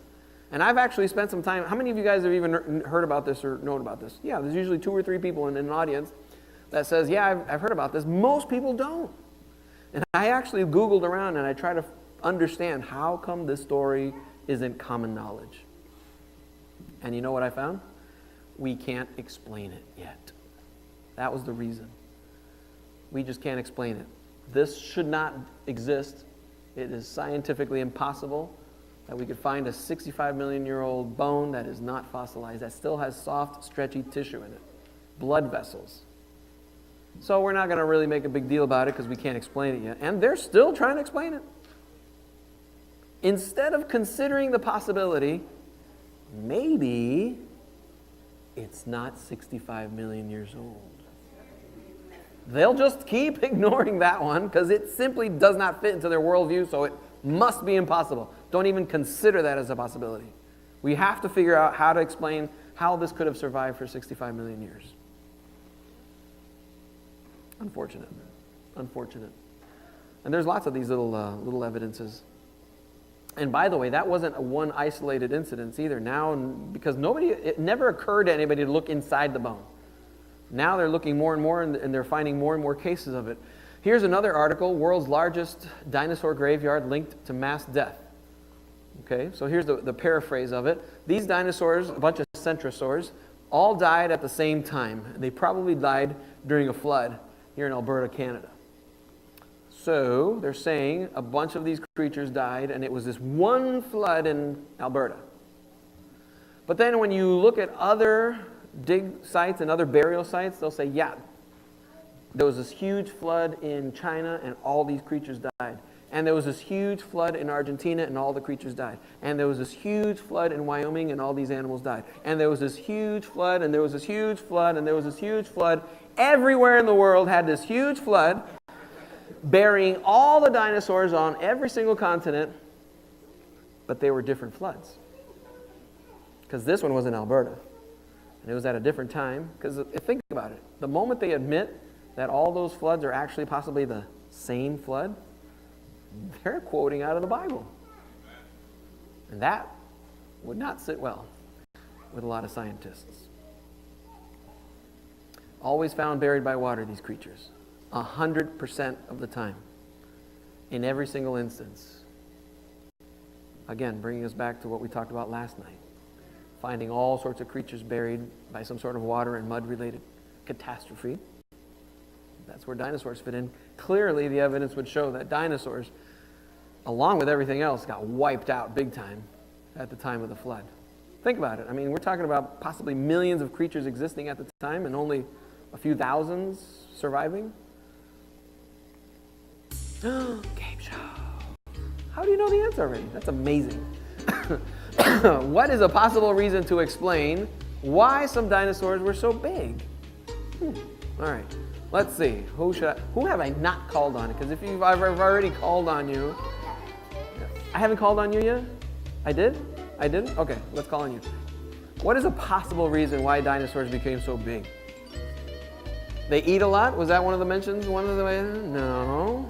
And I've actually spent some time. How many of you guys have even heard about this or known about this? Yeah, there's usually 2 or 3 people in an audience that says, yeah, I've heard about this. Most people don't. And I actually Googled around and I tried to understand how come this story isn't common knowledge. And you know what I found? We can't explain it yet. That was the reason. We just can't explain it. This should not exist. It is scientifically impossible that we could find a 65 million year old bone that is not fossilized, that still has soft, stretchy tissue in it, blood vessels. So we're not going to really make a big deal about it because we can't explain it yet. And they're still trying to explain it. Instead of considering the possibility, maybe it's not 65 million years old. They'll just keep ignoring that one because it simply does not fit into their worldview, so it must be impossible. Don't even consider that as a possibility. We have to figure out how to explain how this could have survived for 65 million years. Unfortunate. Unfortunate. And there's lots of these little evidences. And by the way, that wasn't one isolated incident either. Now, because it never occurred to anybody to look inside the bone. Now they're looking more and more, and they're finding more and more cases of it. Here's another article, world's largest dinosaur graveyard linked to mass death. Okay, so here's the paraphrase of it. These dinosaurs, a bunch of centrosaurs, all died at the same time. They probably died during a flood here in Alberta, Canada. So they're saying a bunch of these creatures died, and it was this one flood in Alberta. But then when you look at other dig sites and other burial sites, they'll say, yeah, there was this huge flood in China, and all these creatures died. And there was this huge flood in Argentina, and all the creatures died. And there was this huge flood in Wyoming, and all these animals died. And there was this huge flood, and there was this huge flood, and there was this huge flood. Everywhere in the world had this huge flood, burying all the dinosaurs on every single continent, but they were different floods. Because this one was in Alberta, and it was at a different time. Because think about it. The moment they admit that all those floods are actually possibly the same flood, they're quoting out of the Bible. And that would not sit well with a lot of scientists. Always found buried by water, these creatures. 100% of the time. In every single instance. Again, bringing us back to what we talked about last night. Finding all sorts of creatures buried by some sort of water and mud-related catastrophe. That's where dinosaurs fit in. Clearly, the evidence would show that dinosaurs, along with everything else, got wiped out big time at the time of the flood. Think about it. I mean, we're talking about possibly millions of creatures existing at the time and only a few thousands surviving. Game show. How do you know the answer already? That's amazing. What is a possible reason to explain why some dinosaurs were so big? All right. Let's see. Who have I not called on? Because if I've already called on you. I haven't called on you yet? I did? I didn't? Okay, let's call on you. What is a possible reason why dinosaurs became so big? They eat a lot? Was that one of the mentions? No.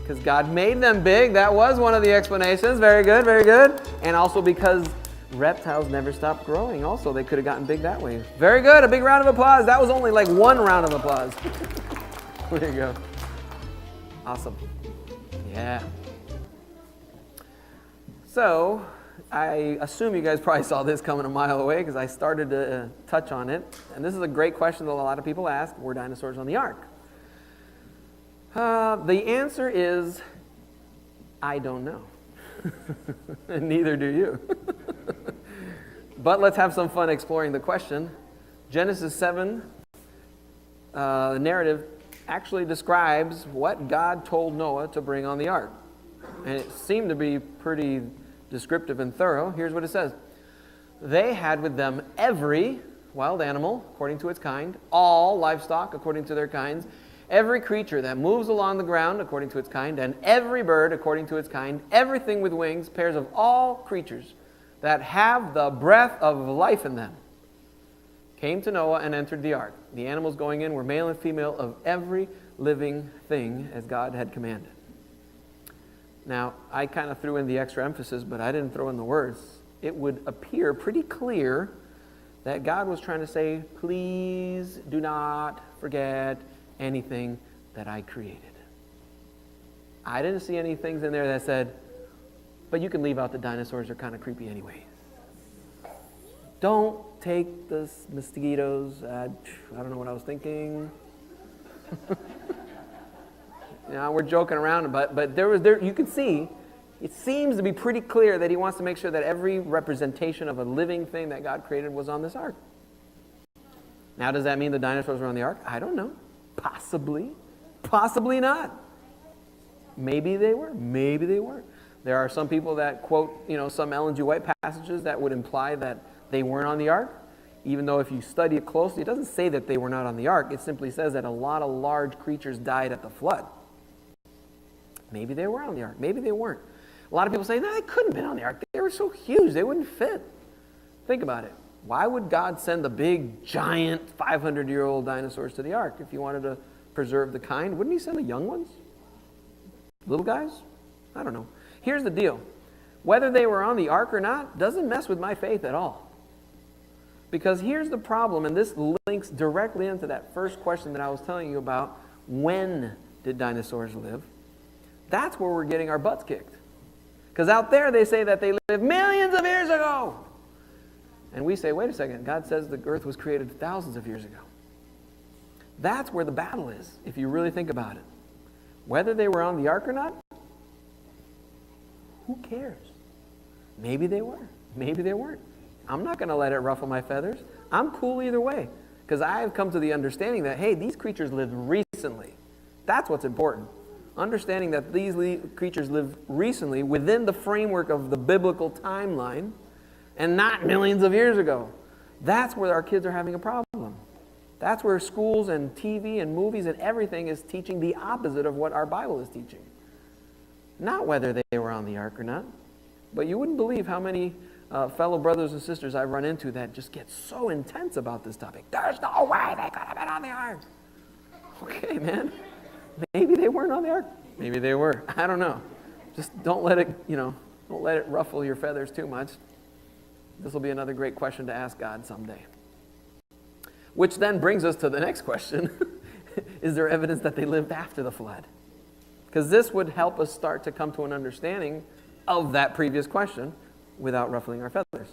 Because God made them big. That was one of the explanations. Very good, very good. And also because reptiles never stop growing. Also, they could have gotten big that way. Very good. A big round of applause. That was only like one round of applause. There you go. Awesome. Yeah. So, I assume you guys probably saw this coming a mile away because I started to touch on it. And this is a great question that a lot of people ask. Were dinosaurs on the ark? The answer is, I don't know. And neither do you. But let's have some fun exploring the question. Genesis 7, the narrative actually describes what God told Noah to bring on the ark. And it seemed to be pretty descriptive and thorough. Here's what it says. They had with them every wild animal, according to its kind, all livestock, according to their kinds, Every creature that moves along the ground according to its kind, and every bird according to its kind, everything with wings, pairs of all creatures that have the breath of life in them, came to Noah and entered the ark. The animals going in were male and female of every living thing as God had commanded. Now, I kind of threw in the extra emphasis, but I didn't throw in the words. It would appear pretty clear that God was trying to say, please do not forget anything that I created. I didn't see any things in there that said, but you can leave out the dinosaurs, they're kind of creepy anyway. Don't take the mosquitoes. I don't know what I was thinking. We're joking around, but there you can see, it seems to be pretty clear that he wants to make sure that every representation of a living thing that God created was on this ark. Now, does that mean the dinosaurs were on the ark? I don't know. Possibly. Possibly not. Maybe they were. Maybe they weren't. There are some people that quote, some Ellen G. White passages that would imply that they weren't on the ark, even though if you study it closely, it doesn't say that they were not on the ark. It simply says that a lot of large creatures died at the flood. Maybe they were on the ark. Maybe they weren't. A lot of people say, no, they couldn't have been on the ark. They were so huge, they wouldn't fit. Think about it. Why would God send the big, giant, 500-year-old dinosaurs to the ark if he wanted to preserve the kind? Wouldn't he send the young ones? Little guys? I don't know. Here's the deal. Whether they were on the ark or not doesn't mess with my faith at all. Because here's the problem, and this links directly into that first question that I was telling you about. When did dinosaurs live? That's where we're getting our butts kicked. Because out there they say that they lived millions of years ago. And we say, wait a second, God says the earth was created thousands of years ago. That's where the battle is, if you really think about it. Whether they were on the ark or not, who cares? Maybe they were. Maybe they weren't. I'm not going to let it ruffle my feathers. I'm cool either way. Because I have come to the understanding that, hey, these creatures lived recently. That's what's important. Understanding that these creatures lived recently within the framework of the biblical timeline and not millions of years ago. That's where our kids are having a problem. That's where schools and TV and movies and everything is teaching the opposite of what our Bible is teaching. Not whether they were on the ark or not. But you wouldn't believe how many fellow brothers and sisters I run into that just get so intense about this topic. There's no way they could have been on the ark. Okay, man. Maybe they weren't on the ark. Maybe they were. I don't know. Just don't let it, don't let it ruffle your feathers too much. This will be another great question to ask God someday. Which then brings us to the next question. Is there evidence that they lived after the flood? Because this would help us start to come to an understanding of that previous question without ruffling our feathers.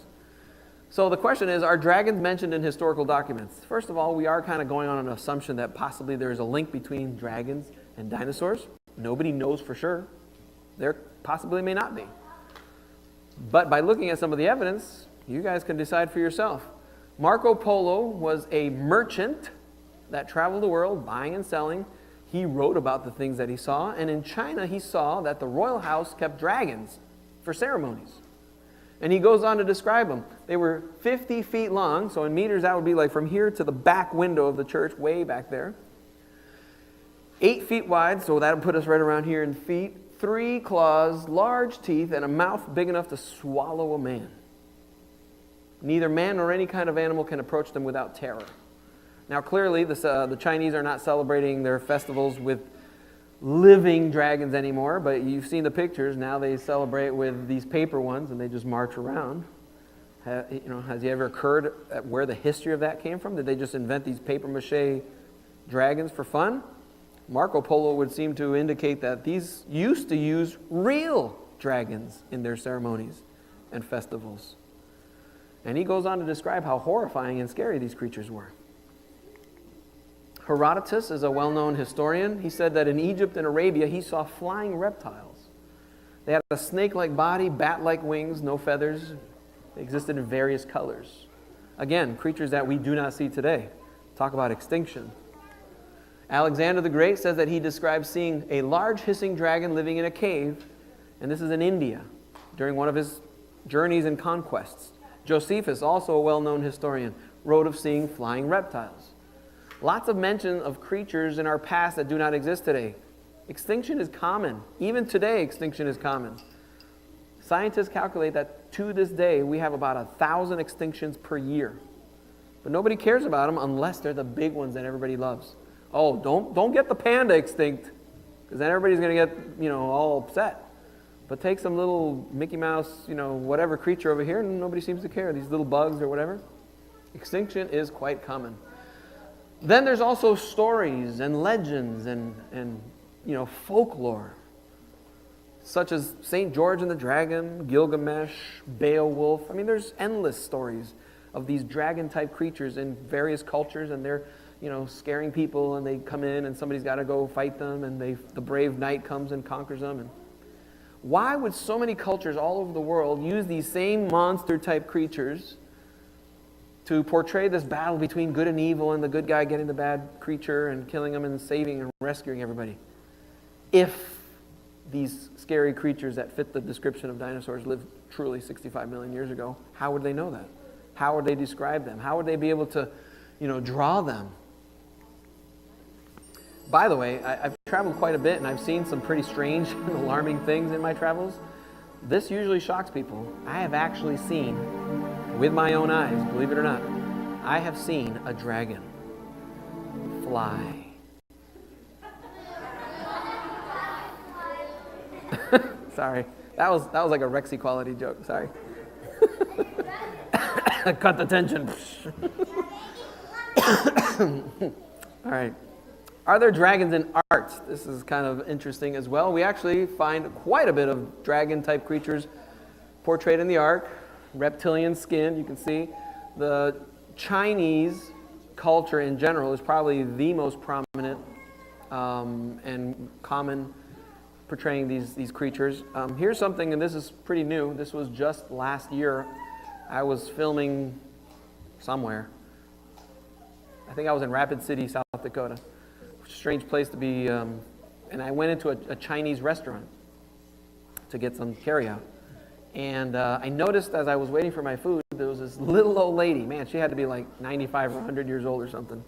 So the question is, are dragons mentioned in historical documents? First of all, we are kind of going on an assumption that possibly there is a link between dragons and dinosaurs. Nobody knows for sure. There possibly may not be. But by looking at some of the evidence, you guys can decide for yourself. Marco Polo was a merchant that traveled the world buying and selling. He wrote about the things that he saw. And in China, he saw that the royal house kept dragons for ceremonies. And he goes on to describe them. They were 50 feet long, so in meters that would be like from here to the back window of the church, way back there. 8 feet wide, so that would put us right around here in feet. 3 claws, large teeth, and a mouth big enough to swallow a man. Neither man nor any kind of animal can approach them without terror. Now clearly, the Chinese are not celebrating their festivals with living dragons anymore, but you've seen the pictures. Now they celebrate with these paper ones, and they just march around. Has it ever occurred at where the history of that came from? Did they just invent these paper mache dragons for fun? Marco Polo would seem to indicate that these used to use real dragons in their ceremonies and festivals. And he goes on to describe how horrifying and scary these creatures were. Herodotus is a well-known historian. He said that in Egypt and Arabia, he saw flying reptiles. They had a snake-like body, bat-like wings, no feathers. They existed in various colors. Again, creatures that we do not see today. Talk about extinction. Alexander the Great says that he describes seeing a large hissing dragon living in a cave, and this is in India, during one of his journeys and conquests. Josephus, also a well-known historian, wrote of seeing flying reptiles. Lots of mention of creatures in our past that do not exist today. Extinction is common. Even today, extinction is common. Scientists calculate that to this day, we have about 1,000 extinctions per year. But nobody cares about them unless they're the big ones that everybody loves. Oh, don't get the panda extinct, because then everybody's going to get, all upset. But take some little Mickey Mouse, whatever creature over here, and nobody seems to care. These little bugs or whatever. Extinction is quite common. Then there's also stories and legends and folklore, such as St. George and the Dragon, Gilgamesh, Beowulf. I mean, there's endless stories of these dragon-type creatures in various cultures, and they're, scaring people, and they come in, and somebody's got to go fight them, and the brave knight comes and conquers them. And why would so many cultures all over the world use these same monster-type creatures to portray this battle between good and evil, and the good guy getting the bad creature and killing him and saving and rescuing everybody? If these scary creatures that fit the description of dinosaurs lived truly 65 million years ago, how would they know that? How would they describe them? How would they be able to, draw them? By the way, I've traveled quite a bit, and I've seen some pretty strange and alarming things in my travels. This usually shocks people. I have actually seen, with my own eyes, believe it or not, I have seen a dragon fly. Sorry, that was like a Rexy quality joke. Sorry. Cut the tension. All right. Are there dragons in art? This is kind of interesting as well. We actually find quite a bit of dragon-type creatures portrayed in the art. Reptilian skin, you can see. The Chinese culture in general is probably the most prominent and common portraying these creatures. Here's something, and this is pretty new. This was just last year. I was filming somewhere. I think I was in Rapid City, South Dakota. Strange place to be. And I went into a Chinese restaurant to get some carryout. And I noticed as I was waiting for my food, there was this little old lady. Man, she had to be like 95 or 100 years old or something.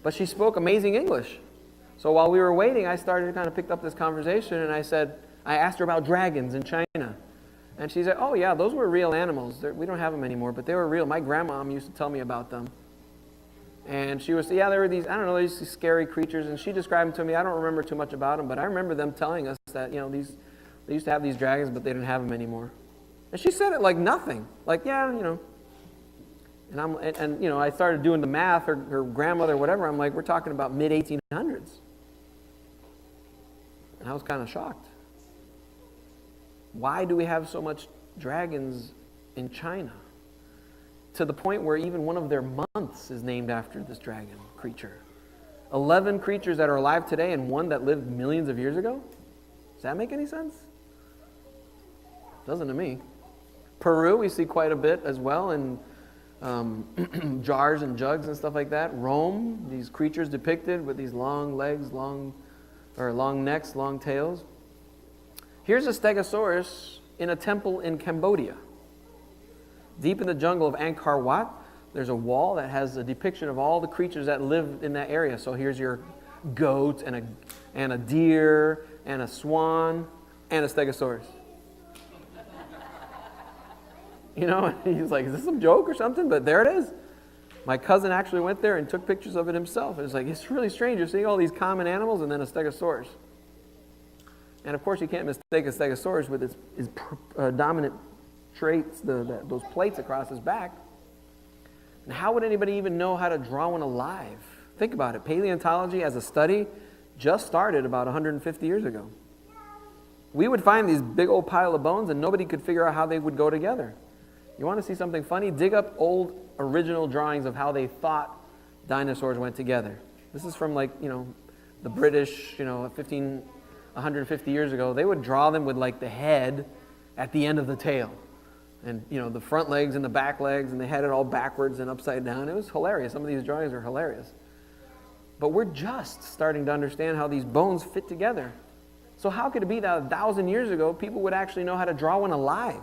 But she spoke amazing English. So while we were waiting, I started to kind of pick up this conversation, and I asked her about dragons in China. And she said, oh yeah, those were real animals. We don't have them anymore, but they were real. My grandma used to tell me about them. And she was, there were these scary creatures, and she described them to me. I don't remember too much about them, but I remember them telling us that, they used to have these dragons, but they didn't have them anymore. And she said it like nothing. Like, And I started doing the math, her grandmother, whatever. I'm like, we're talking about mid-1800s. And I was kind of shocked. Why do we have so much dragons in China? To the point where even one of their months is named after this dragon creature. 11 creatures that are alive today and one that lived millions of years ago? Does that make any sense? Doesn't to me. Peru, we see quite a bit as well in jars and jugs and stuff like that. Rome, these creatures depicted with these long legs, long necks, long tails. Here's a stegosaurus in a temple in Cambodia. Deep in the jungle of Angkor Wat, there's a wall that has a depiction of all the creatures that live in that area. So here's your goat and a deer and a swan and a stegosaurus. He's like, is this some joke or something? But there it is. My cousin actually went there and took pictures of it himself. And it's really strange. You're seeing all these common animals and then a stegosaurus. And of course, you can't mistake a stegosaurus with its dominant traits, those plates across his back. And how would anybody even know how to draw one alive? Think about it. Paleontology as a study just started about 150 years ago. We would find these big old pile of bones and nobody could figure out how they would go together. You want to see something funny? Dig up old original drawings of how they thought dinosaurs went together. This is from the British, 150 years ago. They would draw them with the head at the end of the tail. And, the front legs and the back legs, and they had it all backwards and upside down. It was hilarious. Some of these drawings are hilarious. But we're just starting to understand how these bones fit together. So how could it be that 1,000 years ago, people would actually know how to draw one alive?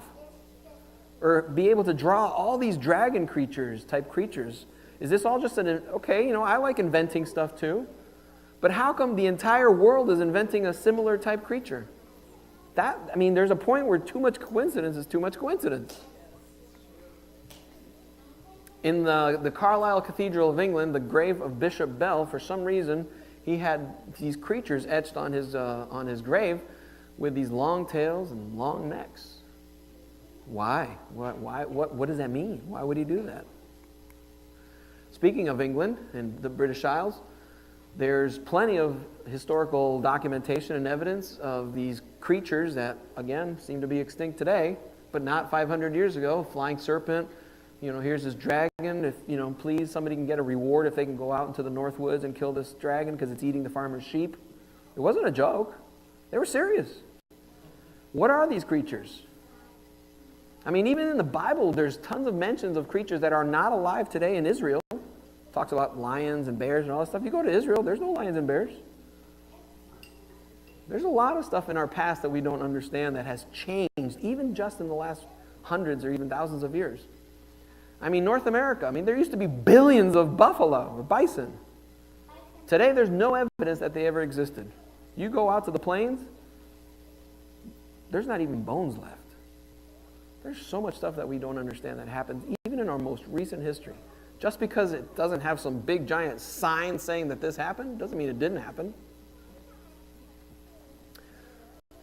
Or be able to draw all these dragon creatures. Is this all just okay, I like inventing stuff too, but how come the entire world is inventing a similar type creature? There's a point where too much coincidence is too much coincidence. In the Carlisle Cathedral of England, the grave of Bishop Bell, for some reason, he had these creatures etched on his grave with these long tails and long necks. Why? What does that mean? Why would he do that? Speaking of England and the British Isles, there's plenty of historical documentation and evidence of these creatures that, again, seem to be extinct today, but not 500 years ago. Flying serpent, here's this dragon. If, please, somebody can get a reward if they can go out into the North Woods and kill this dragon because it's eating the farmer's sheep. It wasn't a joke. They were serious. What are these creatures? Even in the Bible, there's tons of mentions of creatures that are not alive today in Israel. It talks about lions and bears and all that stuff. You go to Israel, there's no lions and bears. There's a lot of stuff in our past that we don't understand that has changed, even just in the last hundreds or even thousands of years. North America, there used to be billions of buffalo or bison. Today, there's no evidence that they ever existed. You go out to the plains, there's not even bones left. There's so much stuff that we don't understand that happens even in our most recent history. Just because it doesn't have some big giant sign saying that this happened doesn't mean it didn't happen.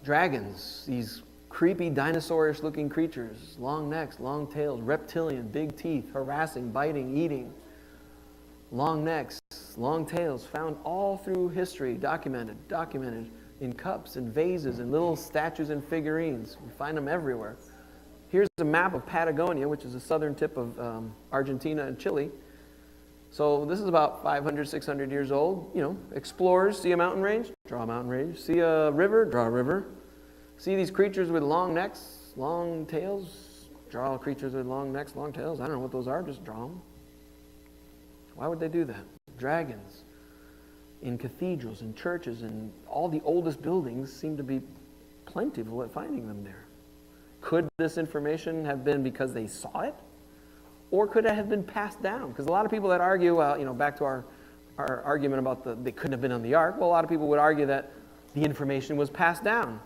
Dragons, these creepy dinosaurish looking creatures, long necks, long tails, reptilian, big teeth, harassing, biting, eating. Long necks, long tails, found all through history, documented in cups and vases and little statues and figurines. We find them everywhere. Here's a map of Patagonia, which is the southern tip of Argentina and Chile. So this is about 500, 600 years old. Explorers see a mountain range, draw a mountain range. See a river, draw a river. See these creatures with long necks, long tails, draw creatures with long necks, long tails. I don't know what those are, just draw them. Why would they do that? Dragons in cathedrals and churches and all the oldest buildings seem to be plentiful at finding them there. Could this information have been because they saw it? Or could it have been passed down? Because a lot of people that argue, back to our argument about they couldn't have been on the ark, well, a lot of people would argue that the information was passed down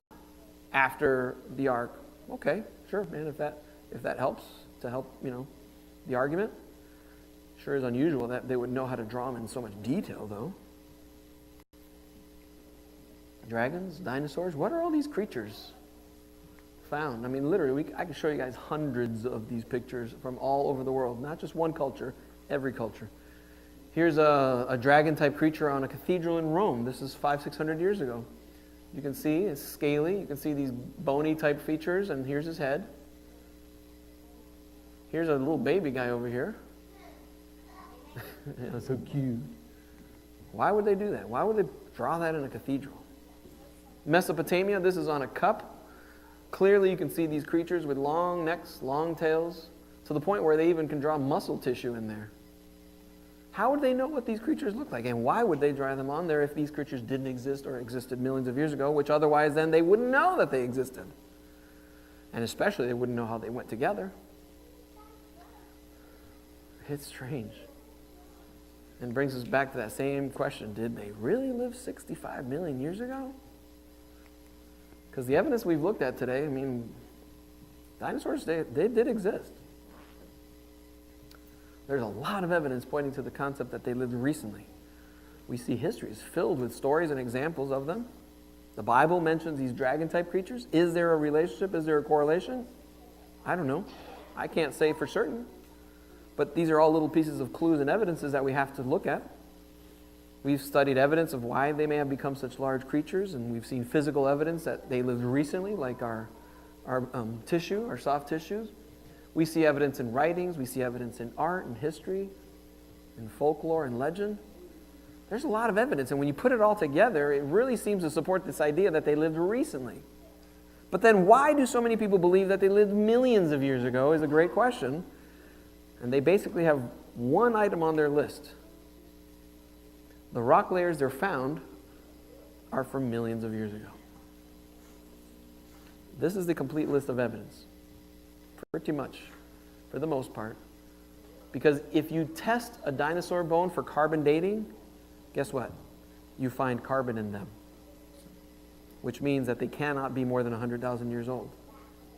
after the ark. Okay, sure, man, if that helps to help, the argument. Sure is unusual that they would know how to draw them in so much detail, though. Dragons, dinosaurs, what are all these creatures found? Literally, I can show you guys hundreds of these pictures from all over the world, not just one culture, every culture. Here's a dragon-type creature on a cathedral in Rome. This is 500-600 years ago. You can see it's scaly. You can see these bony-type features, and here's his head. Here's a little baby guy over here. Yeah, so cute. Why would they do that? Why would they draw that in a cathedral? Mesopotamia, this is on a cup. Clearly you can see these creatures with long necks, long tails, to the point where they even can draw muscle tissue in there. How would they know what these creatures look like? And why would they draw them on there if these creatures didn't exist or existed millions of years ago, which otherwise then they wouldn't know that they existed? And especially they wouldn't know how they went together. It's strange. And brings us back to that same question. Did they really live 65 million years ago? Because the evidence we've looked at today, dinosaurs, they did exist. There's a lot of evidence pointing to the concept that they lived recently. We see history is filled with stories and examples of them. The Bible mentions these dragon-type creatures. Is there a relationship? Is there a correlation? I don't know. I can't say for certain. But these are all little pieces of clues and evidences that we have to look at. We've studied evidence of why they may have become such large creatures, and we've seen physical evidence that they lived recently, like our tissue, our soft tissues. We see evidence in writings, we see evidence in art and history, in folklore and legend. There's a lot of evidence, and when you put it all together, it really seems to support this idea that they lived recently. But then why do so many people believe that they lived millions of years ago is a great question. And they basically have one item on their list. The rock layers they're found are from millions of years ago. This is the complete list of evidence. Pretty much, for the most part. Because if you test a dinosaur bone for carbon dating, guess what? You find carbon in them, which means that they cannot be more than 100,000 years old.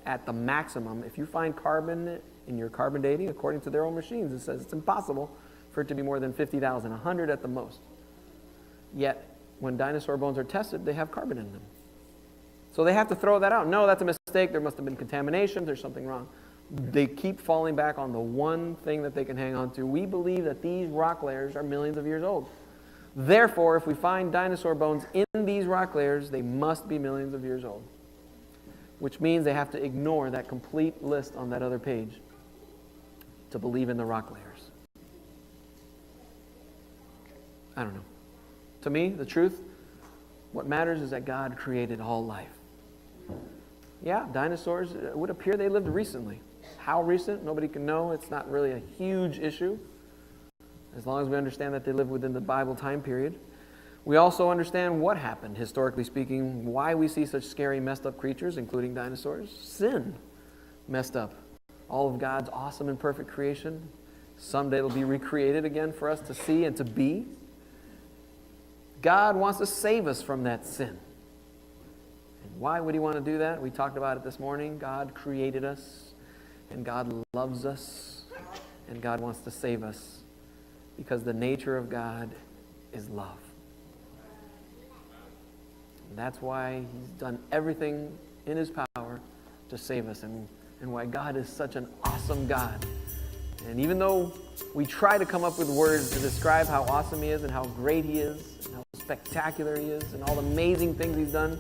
At the maximum, if you find carbon in your carbon dating, according to their own machines, it says it's impossible for it to be more than 50,000, 100 at the most. Yet, when dinosaur bones are tested, they have carbon in them. So they have to throw that out. No, that's a mistake. There must have been contamination. There's something wrong. They keep falling back on the one thing that they can hang on to. We believe that these rock layers are millions of years old. Therefore, if we find dinosaur bones in these rock layers, they must be millions of years old. Which means they have to ignore that complete list on that other page to believe in the rock layers. I don't know. To me, the truth, what matters is that God created all life. Yeah, dinosaurs, it would appear they lived recently. How recent? Nobody can know. It's not really a huge issue, as long as we understand that they lived within the Bible time period. We also understand what happened, historically speaking, why we see such scary, messed up creatures, including dinosaurs. Sin messed up all of God's awesome and perfect creation. Someday it'll be recreated again for us to see and to be. God wants to save us from that sin. And why would He want to do that? We talked about it this morning. God created us, and God loves us, and God wants to save us, because the nature of God is love. And that's why He's done everything in His power to save us, and why God is such an awesome God. And even though we try to come up with words to describe how awesome He is and how great He is and how spectacular He is and all the amazing things He's done,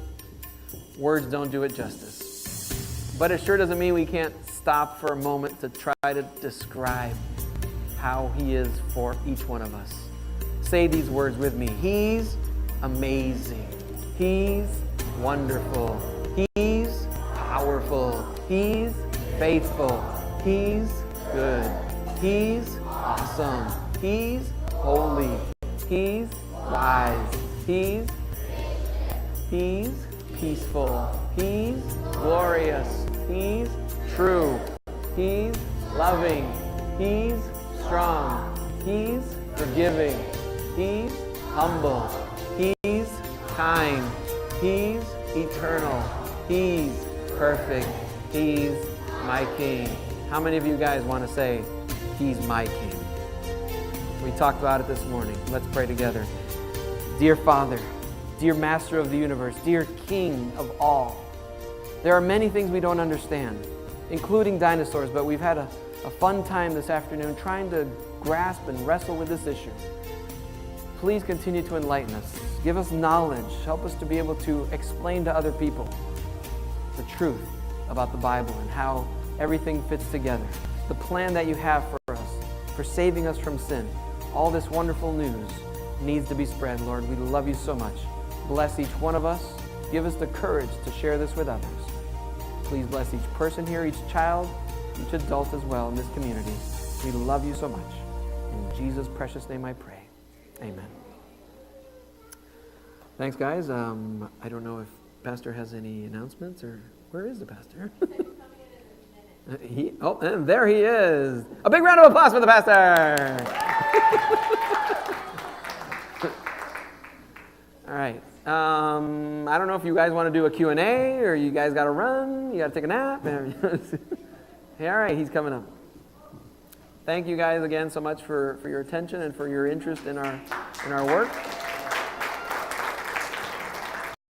words don't do it justice. But it sure doesn't mean we can't stop for a moment to try to describe how He is for each one of us. Say these words with me. He's amazing. He's wonderful. He's powerful. He's faithful. He's good. He's awesome. He's holy. He's wise. He's peaceful. He's glorious. He's true. He's loving. He's strong. He's forgiving. He's humble. He's kind. He's eternal. He's perfect. He's my King. How many of you guys want to say, He's my King? We talked about it this morning. Let's pray together. Dear Father, dear Master of the universe, dear King of all, there are many things we don't understand, including dinosaurs, but we've had a fun time this afternoon trying to grasp and wrestle with this issue. Please continue to enlighten us. Give us knowledge. Help us to be able to explain to other people the truth about the Bible and how everything fits together. The plan that you have for us, for saving us from sin. All this wonderful news needs to be spread, Lord. We love you so much. Bless each one of us. Give us the courage to share this with others. Please bless each person here, each child, each adult as well in this community. We love you so much. In Jesus' precious name I pray. Amen. Thanks, guys. I don't know if Pastor has any announcements, or where is the pastor? And there he is. A big round of applause for the pastor. All right. I don't know if you guys want to do a Q&A, or you guys got to run. You got to take a nap. Hey, all right, he's coming up. Thank you guys again so much for your attention and for your interest in our work.